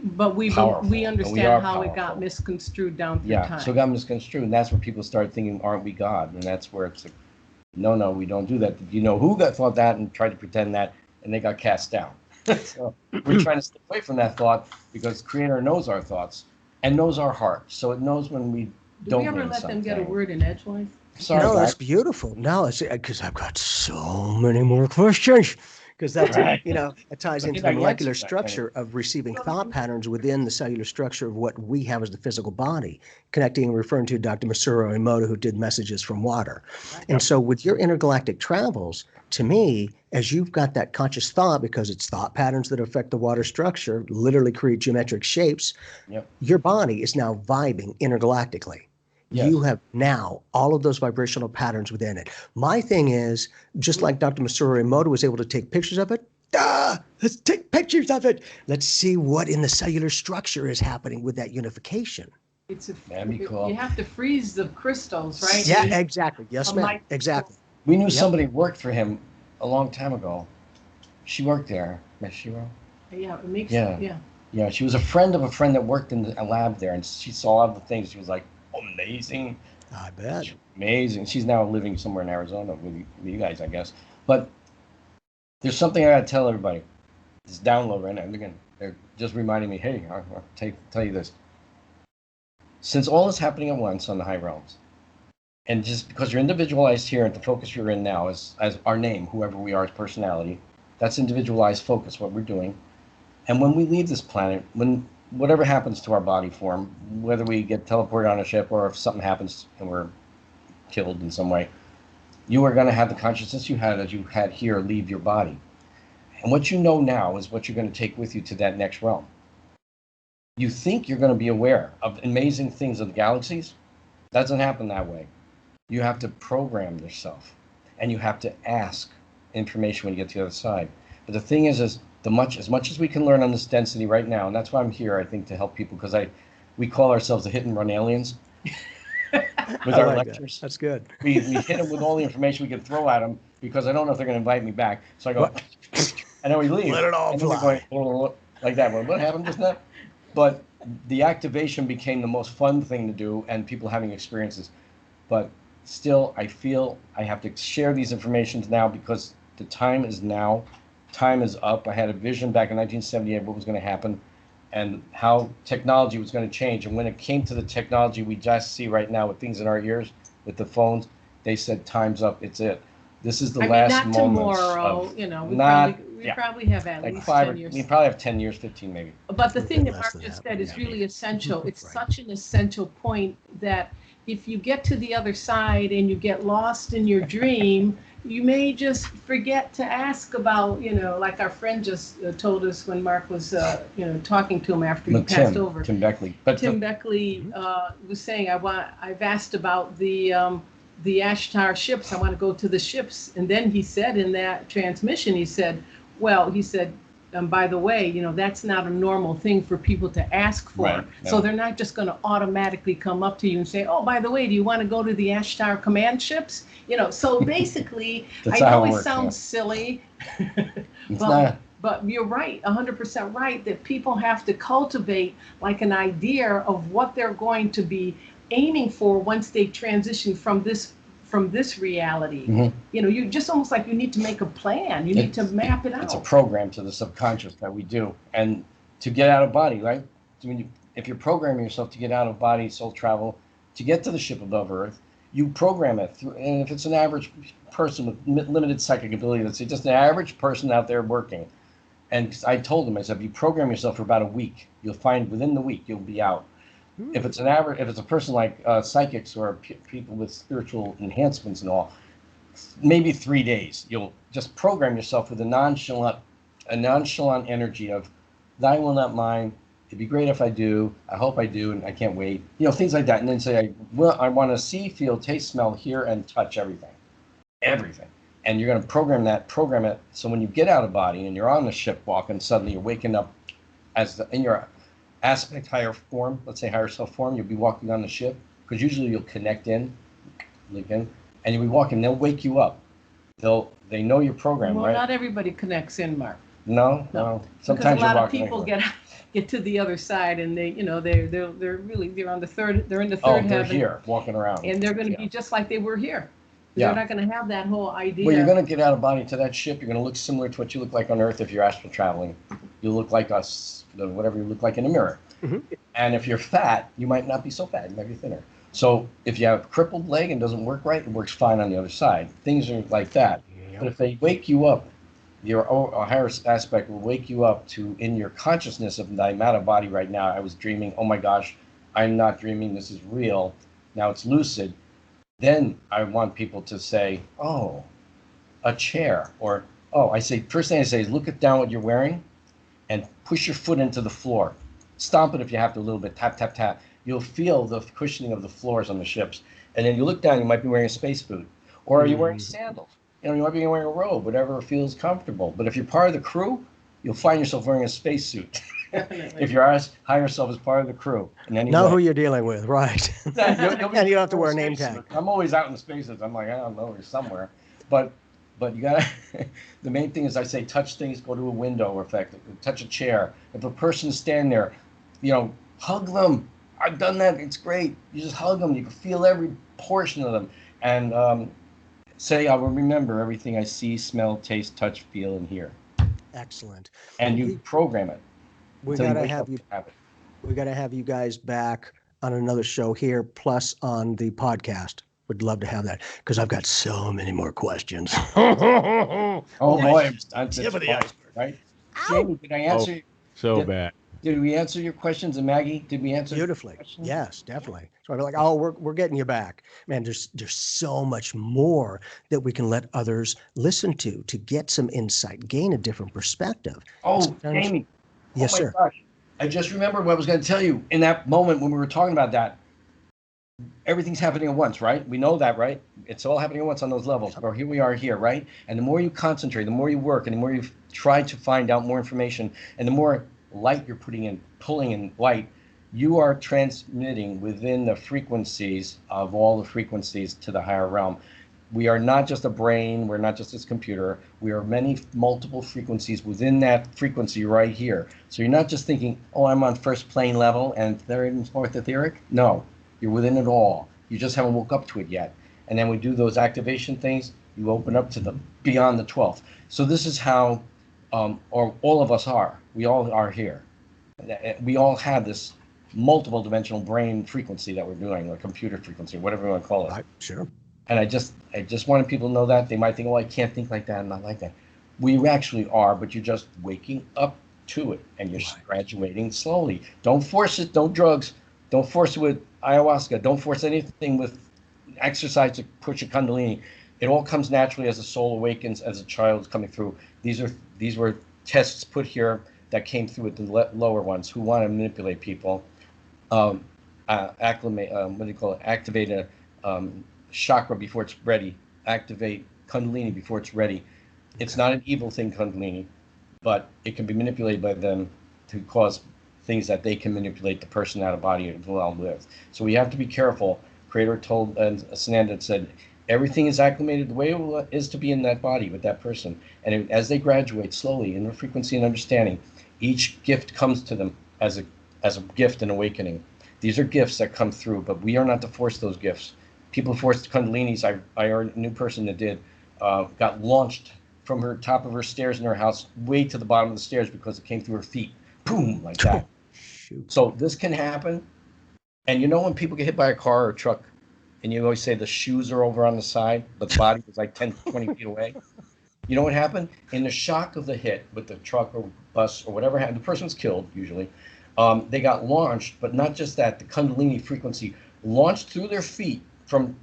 But we understand how it got misconstrued down through time. Yeah, so it got misconstrued, and that's where people start thinking, aren't we God? And that's where it's like, no, we don't do that. You know who thought that and tried to pretend that, and they got cast down. So we're trying to stay away from that thought, because Creator knows our thoughts and knows our heart. So it knows when we don't. Do we ever let them get a word in edgewise? Sorry, no, that's beautiful. No, it's because I've got so many more questions. Because that's, you know, it ties into the molecular structure of receiving thought patterns within the cellular structure of what we have as the physical body, connecting and referring to Dr. Masaru Emoto, who did messages from water. And so with your intergalactic travels, to me, as you've got that conscious thought, because it's thought patterns that affect the water structure, literally create geometric shapes, your body is now vibing intergalactically. Yes. You have now all of those vibrational patterns within it. My thing is, just like Dr. Masaru Emoto was able to take pictures of it, let's take pictures of it. Let's see what in the cellular structure is happening with that unification. It's a, That'd be cool. You have to freeze the crystals, right? Yeah, exactly. Yes, ma'am. Exactly. We knew somebody worked for him a long time ago. She worked there, Miss Shiro. Yeah, it makes Yeah, she was a friend of a friend that worked in a lab there, and she saw all the things. She was like, amazing. I bet. Amazing. She's now living somewhere in Arizona with you guys, I guess. But there's something I got to tell everybody. This download right now. Again, they're just reminding me, hey, I'll tell you this. Since all is happening at once on the high realms, and just because you're individualized here and the focus you're in now is as our name, whoever we are as personality, that's individualized focus, what we're doing. And when we leave this planet, when whatever happens to our body form, whether we get teleported on a ship or if something happens and we're killed in some way, you are going to have the consciousness you had as you had here leave your body. And what you know now is what you're going to take with you to that next realm. You think you're going to be aware of amazing things of the galaxies. That doesn't happen that way. You have to program yourself, and you have to ask information when you get to the other side. But the thing is as much as we can learn on this density right now, and that's why I'm here, I think, to help people, because we call ourselves the hit and run aliens with our lectures. That's good. We hit them with all the information we can throw at them, because I don't know if they're going to invite me back. So I go, and then we leave. Let it all and then fly. Going, like that. What happened just now? But the activation became the most fun thing to do, and people having experiences. But still, I feel I have to share these informations now because the time is now. Time is up. I had a vision back in 1978 what was going to happen and how technology was going to change. And when it came to the technology we just see right now with things in our ears, with the phones, they said, time's up. It's it. This is the last not moments tomorrow, of, we probably have at like least 10 years. We probably have 10 years, 15 maybe. But the thing that less Marc than just that, said is yeah. really essential. It's Right. such an essential point that if you get to the other side and you get lost in your dream, you may just forget to ask about, like our friend just told us when Marc was, talking to him after he passed over. Tim Beckley. Tim Beckley was saying, I've asked about the Ashtar ships. I want to go to the ships. And then he said in that transmission, he said, by the way, that's not a normal thing for people to ask for. Right, yeah. So they're not just going to automatically come up to you and say, oh, by the way, do you want to go to the Ashtar command ships? So basically, I know it sounds silly, but you're right, 100% right, that people have to cultivate like an idea of what they're going to be aiming for once they transition from this reality. Mm-hmm. You just almost like you need to make a plan. You need to map it out. It's a program to the subconscious that we do. And to get out of body, right? If you're programming yourself to get out of body, soul travel, to get to the ship above Earth, you program it. And if it's an average person with limited psychic ability, let's say just an average person out there working. And I told him, I said, if you program yourself for about a week, you'll find within the week you'll be out. If it's a person like psychics or people with spiritual enhancements and all, maybe 3 days. You'll just program yourself with a nonchalant energy of, "Thy will not mine. It'd be great if I do. I hope I do, and I can't wait." Things like that. And then say, I want to see, feel, taste, smell, hear, and touch everything. And you're going to program it. So when you get out of body and you're on the ship walking, suddenly you're waking up in your aspect higher form, let's say higher self form, you'll be walking on the ship, because usually you'll connect in, and you'll be walking, they'll wake you up. They know your program, Well, right? not everybody connects in, Marc. No. Sometimes because a lot you're of people get to the other side and they're on the third, they're in the third they're heaven. here walking around. And they're going to be just like they were here. Yeah. They're not going to have that whole idea. Well, you're going to get out of body to that ship. You're going to look similar to what you look like on Earth if you're astral traveling. You'll look like us, whatever you look like in a mirror. Mm-hmm. And if you're fat, you might not be so fat. You might be thinner. So if you have a crippled leg and doesn't work right, it works fine on the other side. Things are like that. Yep. But if they wake you up, your higher aspect will wake you up to, in your consciousness of the amount of body right now, I was dreaming, oh my gosh, I'm not dreaming, this is real. Now it's lucid. Then I want people to say, oh, a chair. Or, first thing I say is look down what you're wearing and push your foot into the floor. Stomp it if you have to a little bit, tap, tap, tap. You'll feel the cushioning of the floors on the ships. And then you look down, you might be wearing a space boot. Or are you wearing sandals? You might be wearing a robe, whatever feels comfortable. But if you're part of the crew, you'll find yourself wearing a spacesuit. If your higher self is part of the crew, in any Know way, who you're dealing with, right? yeah, you'll be And you don't have to wear a name spaces. tag. I'm always out in spaces. I'm like, I don't know, you're somewhere. But you gotta. The main thing is, I say, touch things, go to a window, or effect, touch a chair. If a person's standing there, hug them. I've done that. It's great. You just hug them. You can feel every portion of them, and say, I will remember everything I see, smell, taste, touch, feel, and hear. Excellent. And you program it. We until gotta wake have up you. to have it. We gotta have you guys back on another show here, plus on the podcast. Would love to have that because I've got so many more questions. Oh boy, that's Tip of the fun, iceberg. right? Jamie, did I answer? So Did- bad. Did we answer your questions? And Maggie, did we answer Beautifully. your questions? Yes, definitely. So I'd be like, oh, we're getting you back. Man, there's so much more that we can let others listen to get some insight, gain a different perspective. Oh, Sometimes- Jamie. Yes, oh my sir. Gosh. I just remembered what I was going to tell you in that moment when we were talking about that. Everything's happening at once, right? We know that, right? It's all happening at once on those levels. Or here we are here, right? And the more you concentrate, the more you work, and the more you try to find out more information, and the more light you're pulling in light, you are transmitting within the frequencies of all the frequencies to the higher realm. We are not just a brain. We're not just this computer. We are multiple frequencies within that frequency right here. So you're not just thinking, oh, I'm on first plane level and third and fourth etheric. No, you're within it all. You just haven't woke up to it yet. And then we do those activation things. You open up to the beyond the 12th. So this is how, or all of us are. We all are here. We all have this multiple dimensional brain frequency that we're doing, or computer frequency, whatever you want to call it. Right, sure. And I just wanted people to know that. They might think, oh, I can't think like that. I'm not like that. We actually are, but you're just waking up to it, and you're graduating slowly. Don't force it. Don't drugs. Don't force it with ayahuasca. Don't force anything with exercise to push a kundalini. It all comes naturally as the soul awakens, as a child's coming through. These were tests put here that came through with the lower ones who want to manipulate people. Activate a chakra before it's ready. Activate kundalini before it's ready. It's not an evil thing, kundalini, but it can be manipulated by them to cause things that they can manipulate the person out of body as well with. So we have to be careful. Creator told, and Sananda said, everything is acclimated the way it is to be in that body with that person. And as they graduate slowly in their frequency and understanding, each gift comes to them as a gift and awakening. These are gifts that come through, but we are not to force those gifts. People forced kundalinis. I heard a new person that did, got launched from her top of her stairs in her house way to the bottom of the stairs because it came through her feet. Boom, like that. Shoot. So this can happen. And when people get hit by a car or a truck, and you always say the shoes are over on the side, but the body was like 10, 20 feet away. You know what happened? In the shock of the hit with the truck or bus or whatever happened, the person was killed usually. They got launched, but not just that, the kundalini frequency launched through their feet from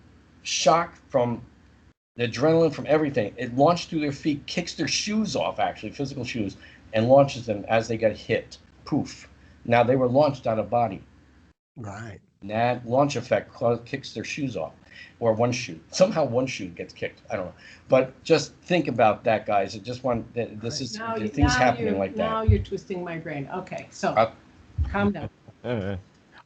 shock, from the adrenaline, from everything. It launched through their feet, kicks their shoes off, actually, physical shoes, and launches them as they got hit. Poof. Now they were launched out of body. Right. And that launch effect kicks their shoes off, or one shoe. Somehow one shoe gets kicked. I don't know. But just think about that, guys. This is things happening like that. Now you're twisting my brain. Okay, so calm down.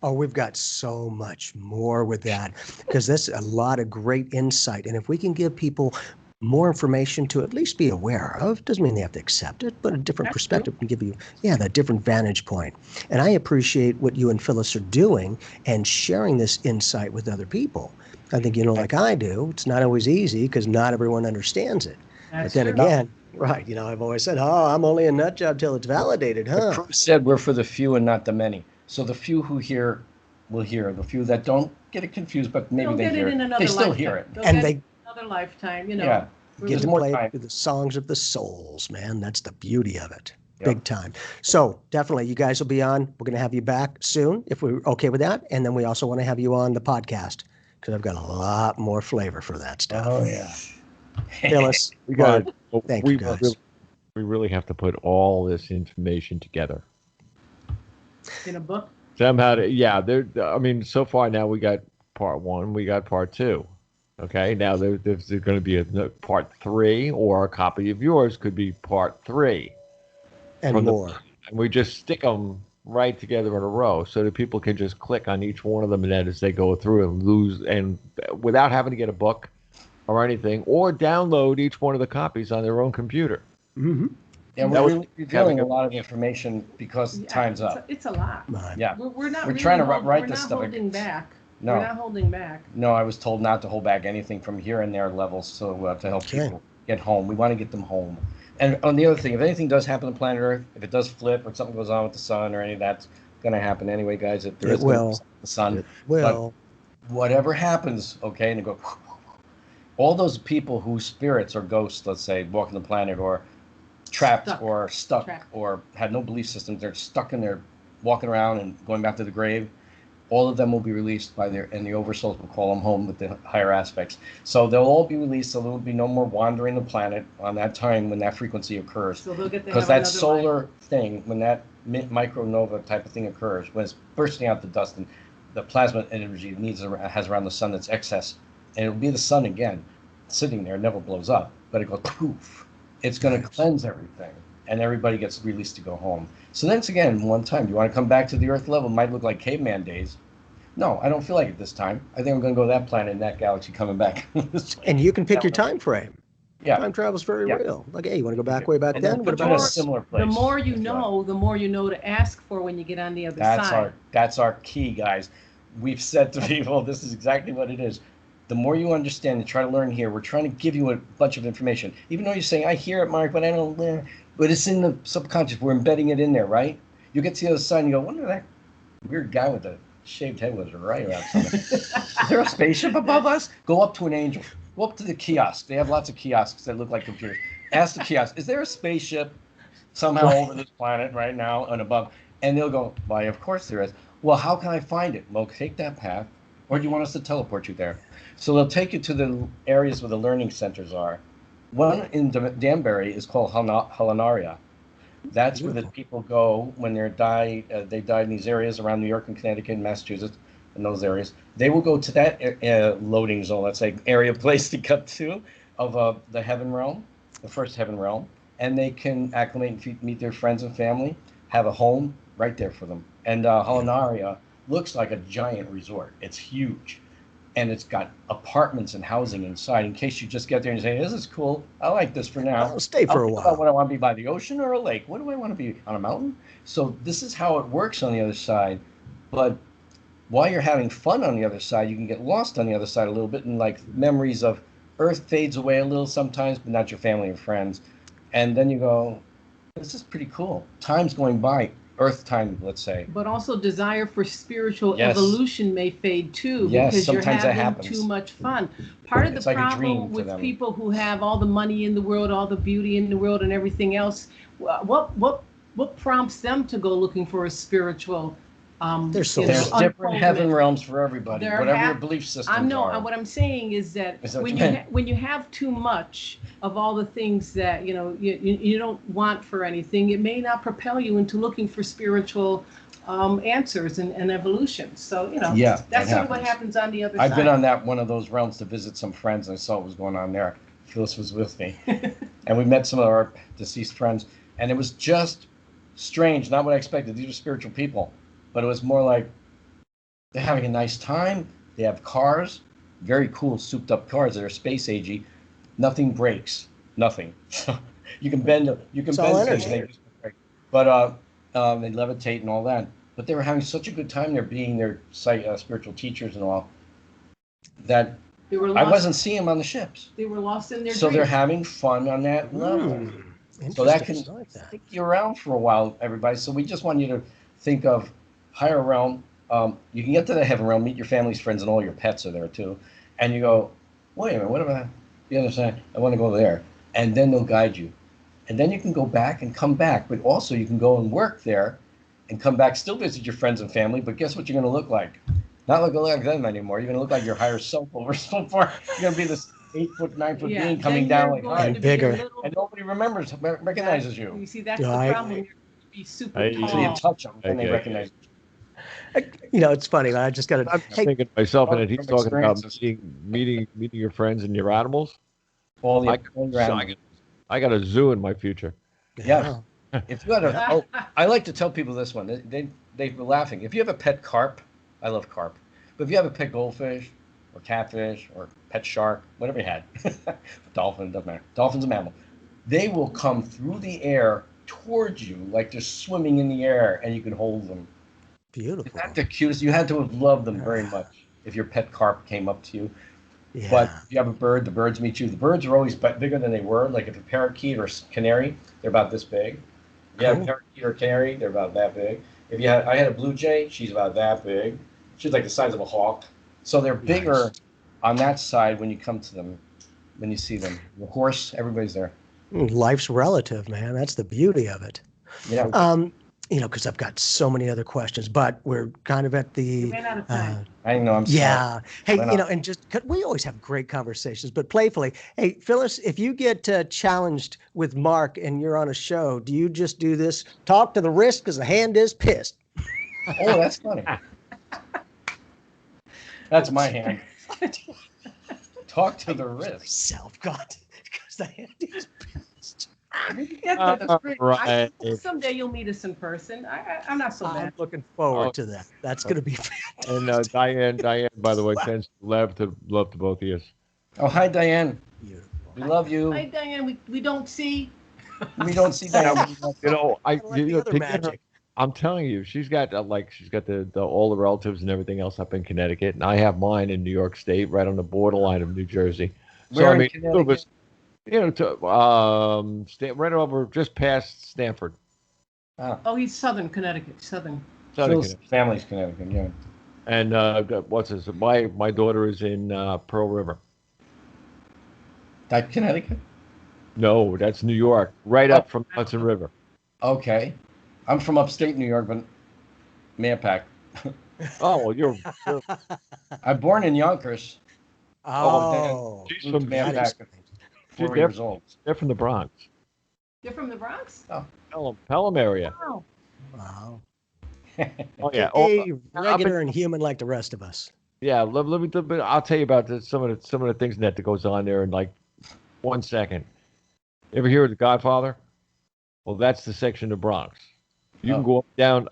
Oh, we've got so much more with that because that's a lot of great insight. And if we can give people more information to at least be aware of, doesn't mean they have to accept it, but a different perspective can give you, that different vantage point. And I appreciate what you and Phyllis are doing and sharing this insight with other people. I think, like I do, it's not always easy because not everyone understands it. But then again, right, I've always said, oh, I'm only a nut job till it's validated, huh? The crew said we're for the few and not the many. So the few who hear will hear. The few that don't get it confused, but maybe they hear it. They still hear it. And they another lifetime, Yeah. get to more play time. with the songs of the souls, man. That's the beauty of it. Big time. So definitely you guys will be on. We're going to have you back soon if we're okay with that. And then we also want to have you on the podcast because I've got a lot more flavor for that stuff. Oh, yeah. Phyllis, We got. Thank you, guys. We really have to put all this information together. In a book? Somehow, so far now we got part 1, we got part 2. Okay, now there's going to be a part 3, or a copy of yours could be part 3. And more. and we just stick them right together in a row so that people can just click on each one of them and then as they go through and without having to get a book or anything, or download each one of the copies on their own computer. Mm-hmm. Yeah, That we're was really revealing a having a- lot of information because Yeah, time's up. It's a lot. Yeah. We're not. We're really trying to hold- write we're this not stuff holding back. No. We're not holding back. No, I was told not to hold back anything from here and there levels, so to help Okay. people get home. We want to get them home. And on the other thing, if anything does happen on planet Earth, if it does flip or something goes on with the sun or any of that's going to happen anyway, guys. If there It is gonna be will. the sun, It will. whatever happens, okay, and they go, all those people whose spirits or ghosts, let's say, walking the planet or trapped Stuck. or stuck Trapped. or had no belief systems, they're stuck in there, walking around and going back to the grave. All of them will be released by and the Oversouls will call them home with the higher aspects. So they'll all be released, so there will be no more wandering the planet on that time when that frequency occurs. So they'll get to Because have that another solar life. thing, when that micronova type of thing occurs, when it's bursting out the dust and the plasma energy it has around the sun that's excess, and it'll be the sun again, sitting there, it never blows up, but it goes poof. It's going to cleanse everything, and everybody gets released to go home. So then it's again, one time, do you want to come back to the Earth level? It might look like caveman days. No, I don't feel like it this time. I think I'm going to go to that planet in that galaxy coming back. And you can pick your time frame. Yeah. Time travel's very Yeah. real. Like, hey, you want to go back way back And then? they'll What put you in a about similar place. The more you if want. know, the more you know to ask for when you get on the other That's side. our key, guys. We've said to people, this is exactly what it is. The more you understand and try to learn here, we're trying to give you a bunch of information. Even though you're saying, I hear it, Mark, but I don't learn. But it's in the subconscious. We're embedding it in there, right? You get to the other side and you go, wonder if that weird guy with the shaved head was right about something. Is there a spaceship above us? Go up to an angel. Go up to the kiosk. They have lots of kiosks that look like computers. Ask the kiosk, is there a spaceship somehow over this planet right now and above? And they'll go, why, of course there is. Well, how can I find it? Well, take that path. Or do you want us to teleport you there? So they'll take you to the areas where the learning centers are. One in Danbury is called Halanaria. That's where the people go when they died in these areas around New York and Connecticut and Massachusetts, in those areas. They will go to that loading zone, let's say, area place to get to of the heaven realm, the first heaven realm, and they can acclimate and meet their friends and family, have a home right there for them. And Halanaria looks like a giant resort. It's huge. And it's got apartments and housing inside in case you just get there and say, this is cool. I like this for now. I'll stay for a think while. about what I want to be by the ocean or a lake. What do I want to be on a mountain? So this is how it works on the other side. But while you're having fun on the other side, you can get lost on the other side a little bit and like memories of Earth fades away a little sometimes, but not your family and friends. And then you go, this is pretty cool. Time's going by. Earth time, let's say. But also desire for spiritual Yes. evolution may fade too Yes, because you're sometimes that having happens. too much fun. Part of It's the like a dream problem to with them. people who have all the money in the world, all the beauty in the world, and everything else, what prompts them to go looking for a spiritual? There's you know, There's different unfoldment? heaven realms for everybody, There whatever your have- belief systems I know. are. What I'm saying is that Is that what when you you meant? when you have too much of all the things that you don't want for anything, it may not propel you into looking for spiritual answers and evolution. So Yeah, that's that sort of what happens. happens on the other I've side. been on one of those realms to visit some friends. And I saw what was going on there. Phyllis was with me, and we met some of our deceased friends, and it was just strange. Not what I expected. These were spiritual people, but it was more like they're having a nice time. They have cars, very cool, souped-up cars that are space agey. Nothing breaks. Nothing. You can bend them. You can It's bend all things. energy. They just break. But they levitate and all that. But they were having such a good time there, being their spiritual teachers and all, that They were I lost. wasn't seeing them on the ships. They were lost in their So they're dreams. having fun on that level. So Interesting. that can I like that. stick you around for a while, everybody. So we just want you to think of higher realm. You can get to the heaven realm, meet your family's friends, and all your pets are there too. And you go, wait a minute, what about the other side? I want to go there. And then they'll guide you. And then you can go back and come back. But also you can go and work there and come back, still visit your friends and family. But guess what you're going to look like? Not look like them anymore. You're going to look like your higher self over so far. You're going to be this 8-foot, 9-foot Yeah, being then coming down you're like, going hi. And to be a bigger. little- And nobody recognizes you. You see, that's Yeah, the I- problem. You're going to be super Hey, tall. So you touch them, and they Okay. recognize you. It's funny. I just got to. I'm Hey, thinking to myself, From and he's talking about experiences. meeting your friends and your animals. All I, the all your animals. I got a zoo in my future. Yeah. If you had I like to tell people this one. They were laughing. If you have a pet carp, I love carp. But if you have a pet goldfish, or catfish, or pet shark, whatever you had, dolphin, doesn't matter. Dolphin's a mammal. They will come through the air towards you like they're swimming in the air, and you can hold them. Beautiful. Isn't that the cutest? You had to have loved them very much if your pet carp came up to you. Yeah. But if you have a bird, the birds meet you. The birds are always bigger than they were. Like if a parakeet or canary, they're about this big. If you have a parakeet or canary, they're about that big. I had a blue jay, she's about that big. She's like the size of a hawk. So they're bigger on that side when you come to them, when you see them. The horse, everybody's there. Life's relative, man. That's the beauty of it. Yeah. Because I've got so many other questions, but we're kind of at the. You ran out of time. I know. I'm sorry. Yeah. Hey, and just we always have great conversations, but playfully. Hey, Phyllis, if you get challenged with Marc and you're on a show, do you just do this? Talk to the wrist because the hand is pissed. Oh, that's funny. That's my hand. Talk to the wrist. Myself, God, because the hand is pissed. That's great. Right. Someday you'll meet us in person. I'm not so I'm bad. looking forward to that. That's going to be fantastic. And Diane, by the way, sends love to both of you. Oh, hi, Diane. Beautiful. We love you. Hi, Diane. We don't see. We don't see Diane. I'm telling you, she's got the all the relatives and everything else up in Connecticut, and I have mine in New York State, right on the borderline of New Jersey. Where in Connecticut? Right over just past Stamford. Oh, he's Southern Connecticut. Southern. Family's Connecticut, yeah. And what's this? My daughter is in Pearl River. That Connecticut? No, that's New York, right up from Hudson River. Okay. I'm from upstate New York, but Manpack. Oh, well, you're I'm born in Yonkers. Oh, she's from Manpack. 4 years old. They're from the Bronx. They're from the Bronx? Oh. Pelham area. Wow. Wow. Oh yeah. Regular and human like the rest of us. Yeah. Let me. I'll tell you about some of the things that goes on there in like 1 second. Ever hear of the Godfather? Well, that's the section of Bronx. You can go up down.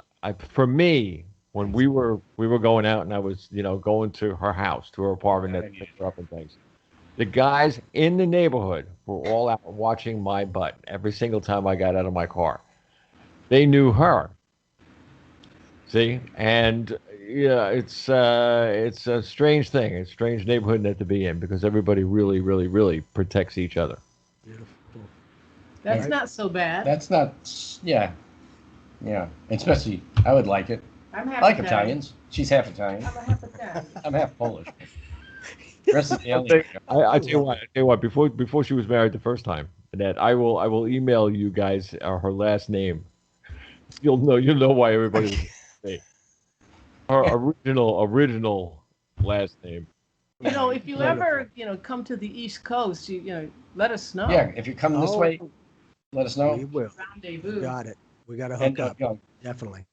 For me, when we were going out, and I was going to her house, to her apartment, that picked her up and things. The guys in the neighborhood were all out watching my butt every single time I got out of my car. They knew her. See, and it's a strange thing. It's a strange neighborhood to be in because everybody really, really, really protects each other. Beautiful. That's not so bad. That's not, yeah. Especially, I would like it. I'm I half like Italian. Italians. She's half Italian. I'm a half Italian. I'm half Polish. The rest is the alien. I tell you what. Before she was married the first time, that I will email you guys her last name. You'll know why everybody was saying her original last name. If you ever come to the East Coast, let us know. Yeah, if you're coming this way, let us know. We will. Rendezvous. Got it. We got to hook up. Definitely.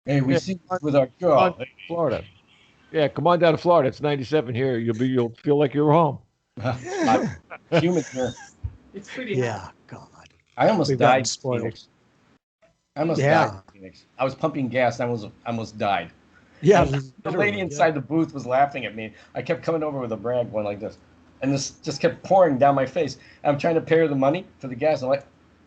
Hey, we see you with our girl. Florida. Yeah, come on down to Florida. It's 97 here. You'll feel like you're home. Humid here. It's pretty Yeah, God. I almost died in spoiled. Phoenix. I almost died in Phoenix. I was pumping gas and I almost died. Yeah. The lady inside the booth was laughing at me. I kept coming over with a brag going like this. And this just kept pouring down my face. I'm trying to pay her the money for the gas.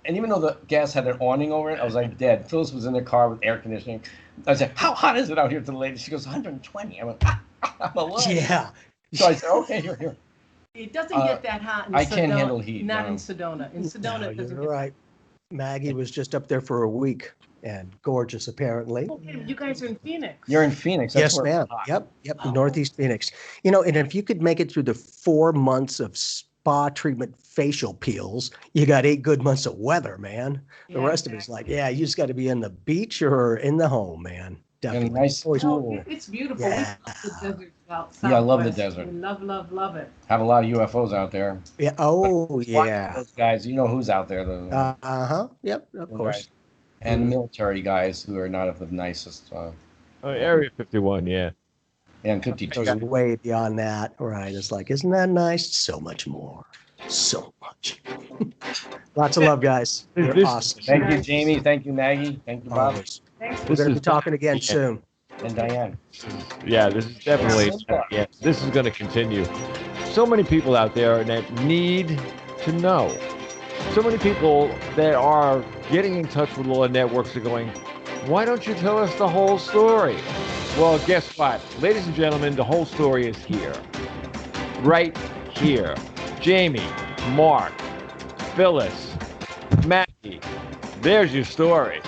And even though the gas had an awning over it, I was like dead. Phyllis was in the car with air conditioning. I said, "How hot is it out here?" to the lady. She goes, 120. I went, I'm alive. Yeah. So I said, okay, here. It doesn't get that hot in I Sedona. can't handle heat. Not No. in Sedona. In Sedona, No, it doesn't you're get right. Maggie was just up there for a week and gorgeous, apparently. Okay, you guys are in Phoenix. You're in Phoenix. That's Yes, where ma'am. it's hot. Yep. Northeast Phoenix. And if you could make it through the 4 months of spa treatment facial peels, you got 8 good months of weather, man. The rest of it's like, you just got to be in the beach or in the home, man. Definitely. And nice, cool. It's beautiful. Yeah. We love the desert out Yeah, I love the southwest. desert. We love it. Have a lot of UFOs out there. Yeah. Oh, yeah. Those guys, you know who's out there. Yep, of course. And the military guys who are not of the nicest. Area 51, yeah. And 52. Goes way beyond that. Right. It's like, isn't that nice? So much more. So much. Lots of love, guys. You're This- awesome. Thank you, Jamie. Thank you, Maggie. Thank you, Bob. Always. Thanks. We're This going to is be talking again soon. And Diane. Yeah, this is definitely, yeah, this is going to continue. So many people out there that need to know. So many people that are getting in touch with all the networks are going, why don't you tell us the whole story? Well, guess what? Ladies and gentlemen, the whole story is here. Right here. Jamie, Marc, Phyllis, Maggie, there's your story.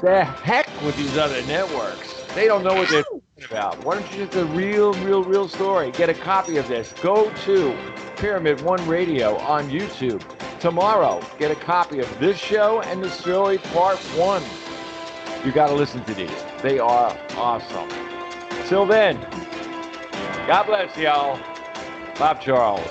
The heck with these other networks. They don't know what they're talking about. Why don't you get the real story? Get a copy of this. Go to Pyramid One Radio on YouTube. Tomorrow, get a copy of this show and the story part 1. You got to listen to these. They are awesome. Till then, God bless y'all. Bob Charles.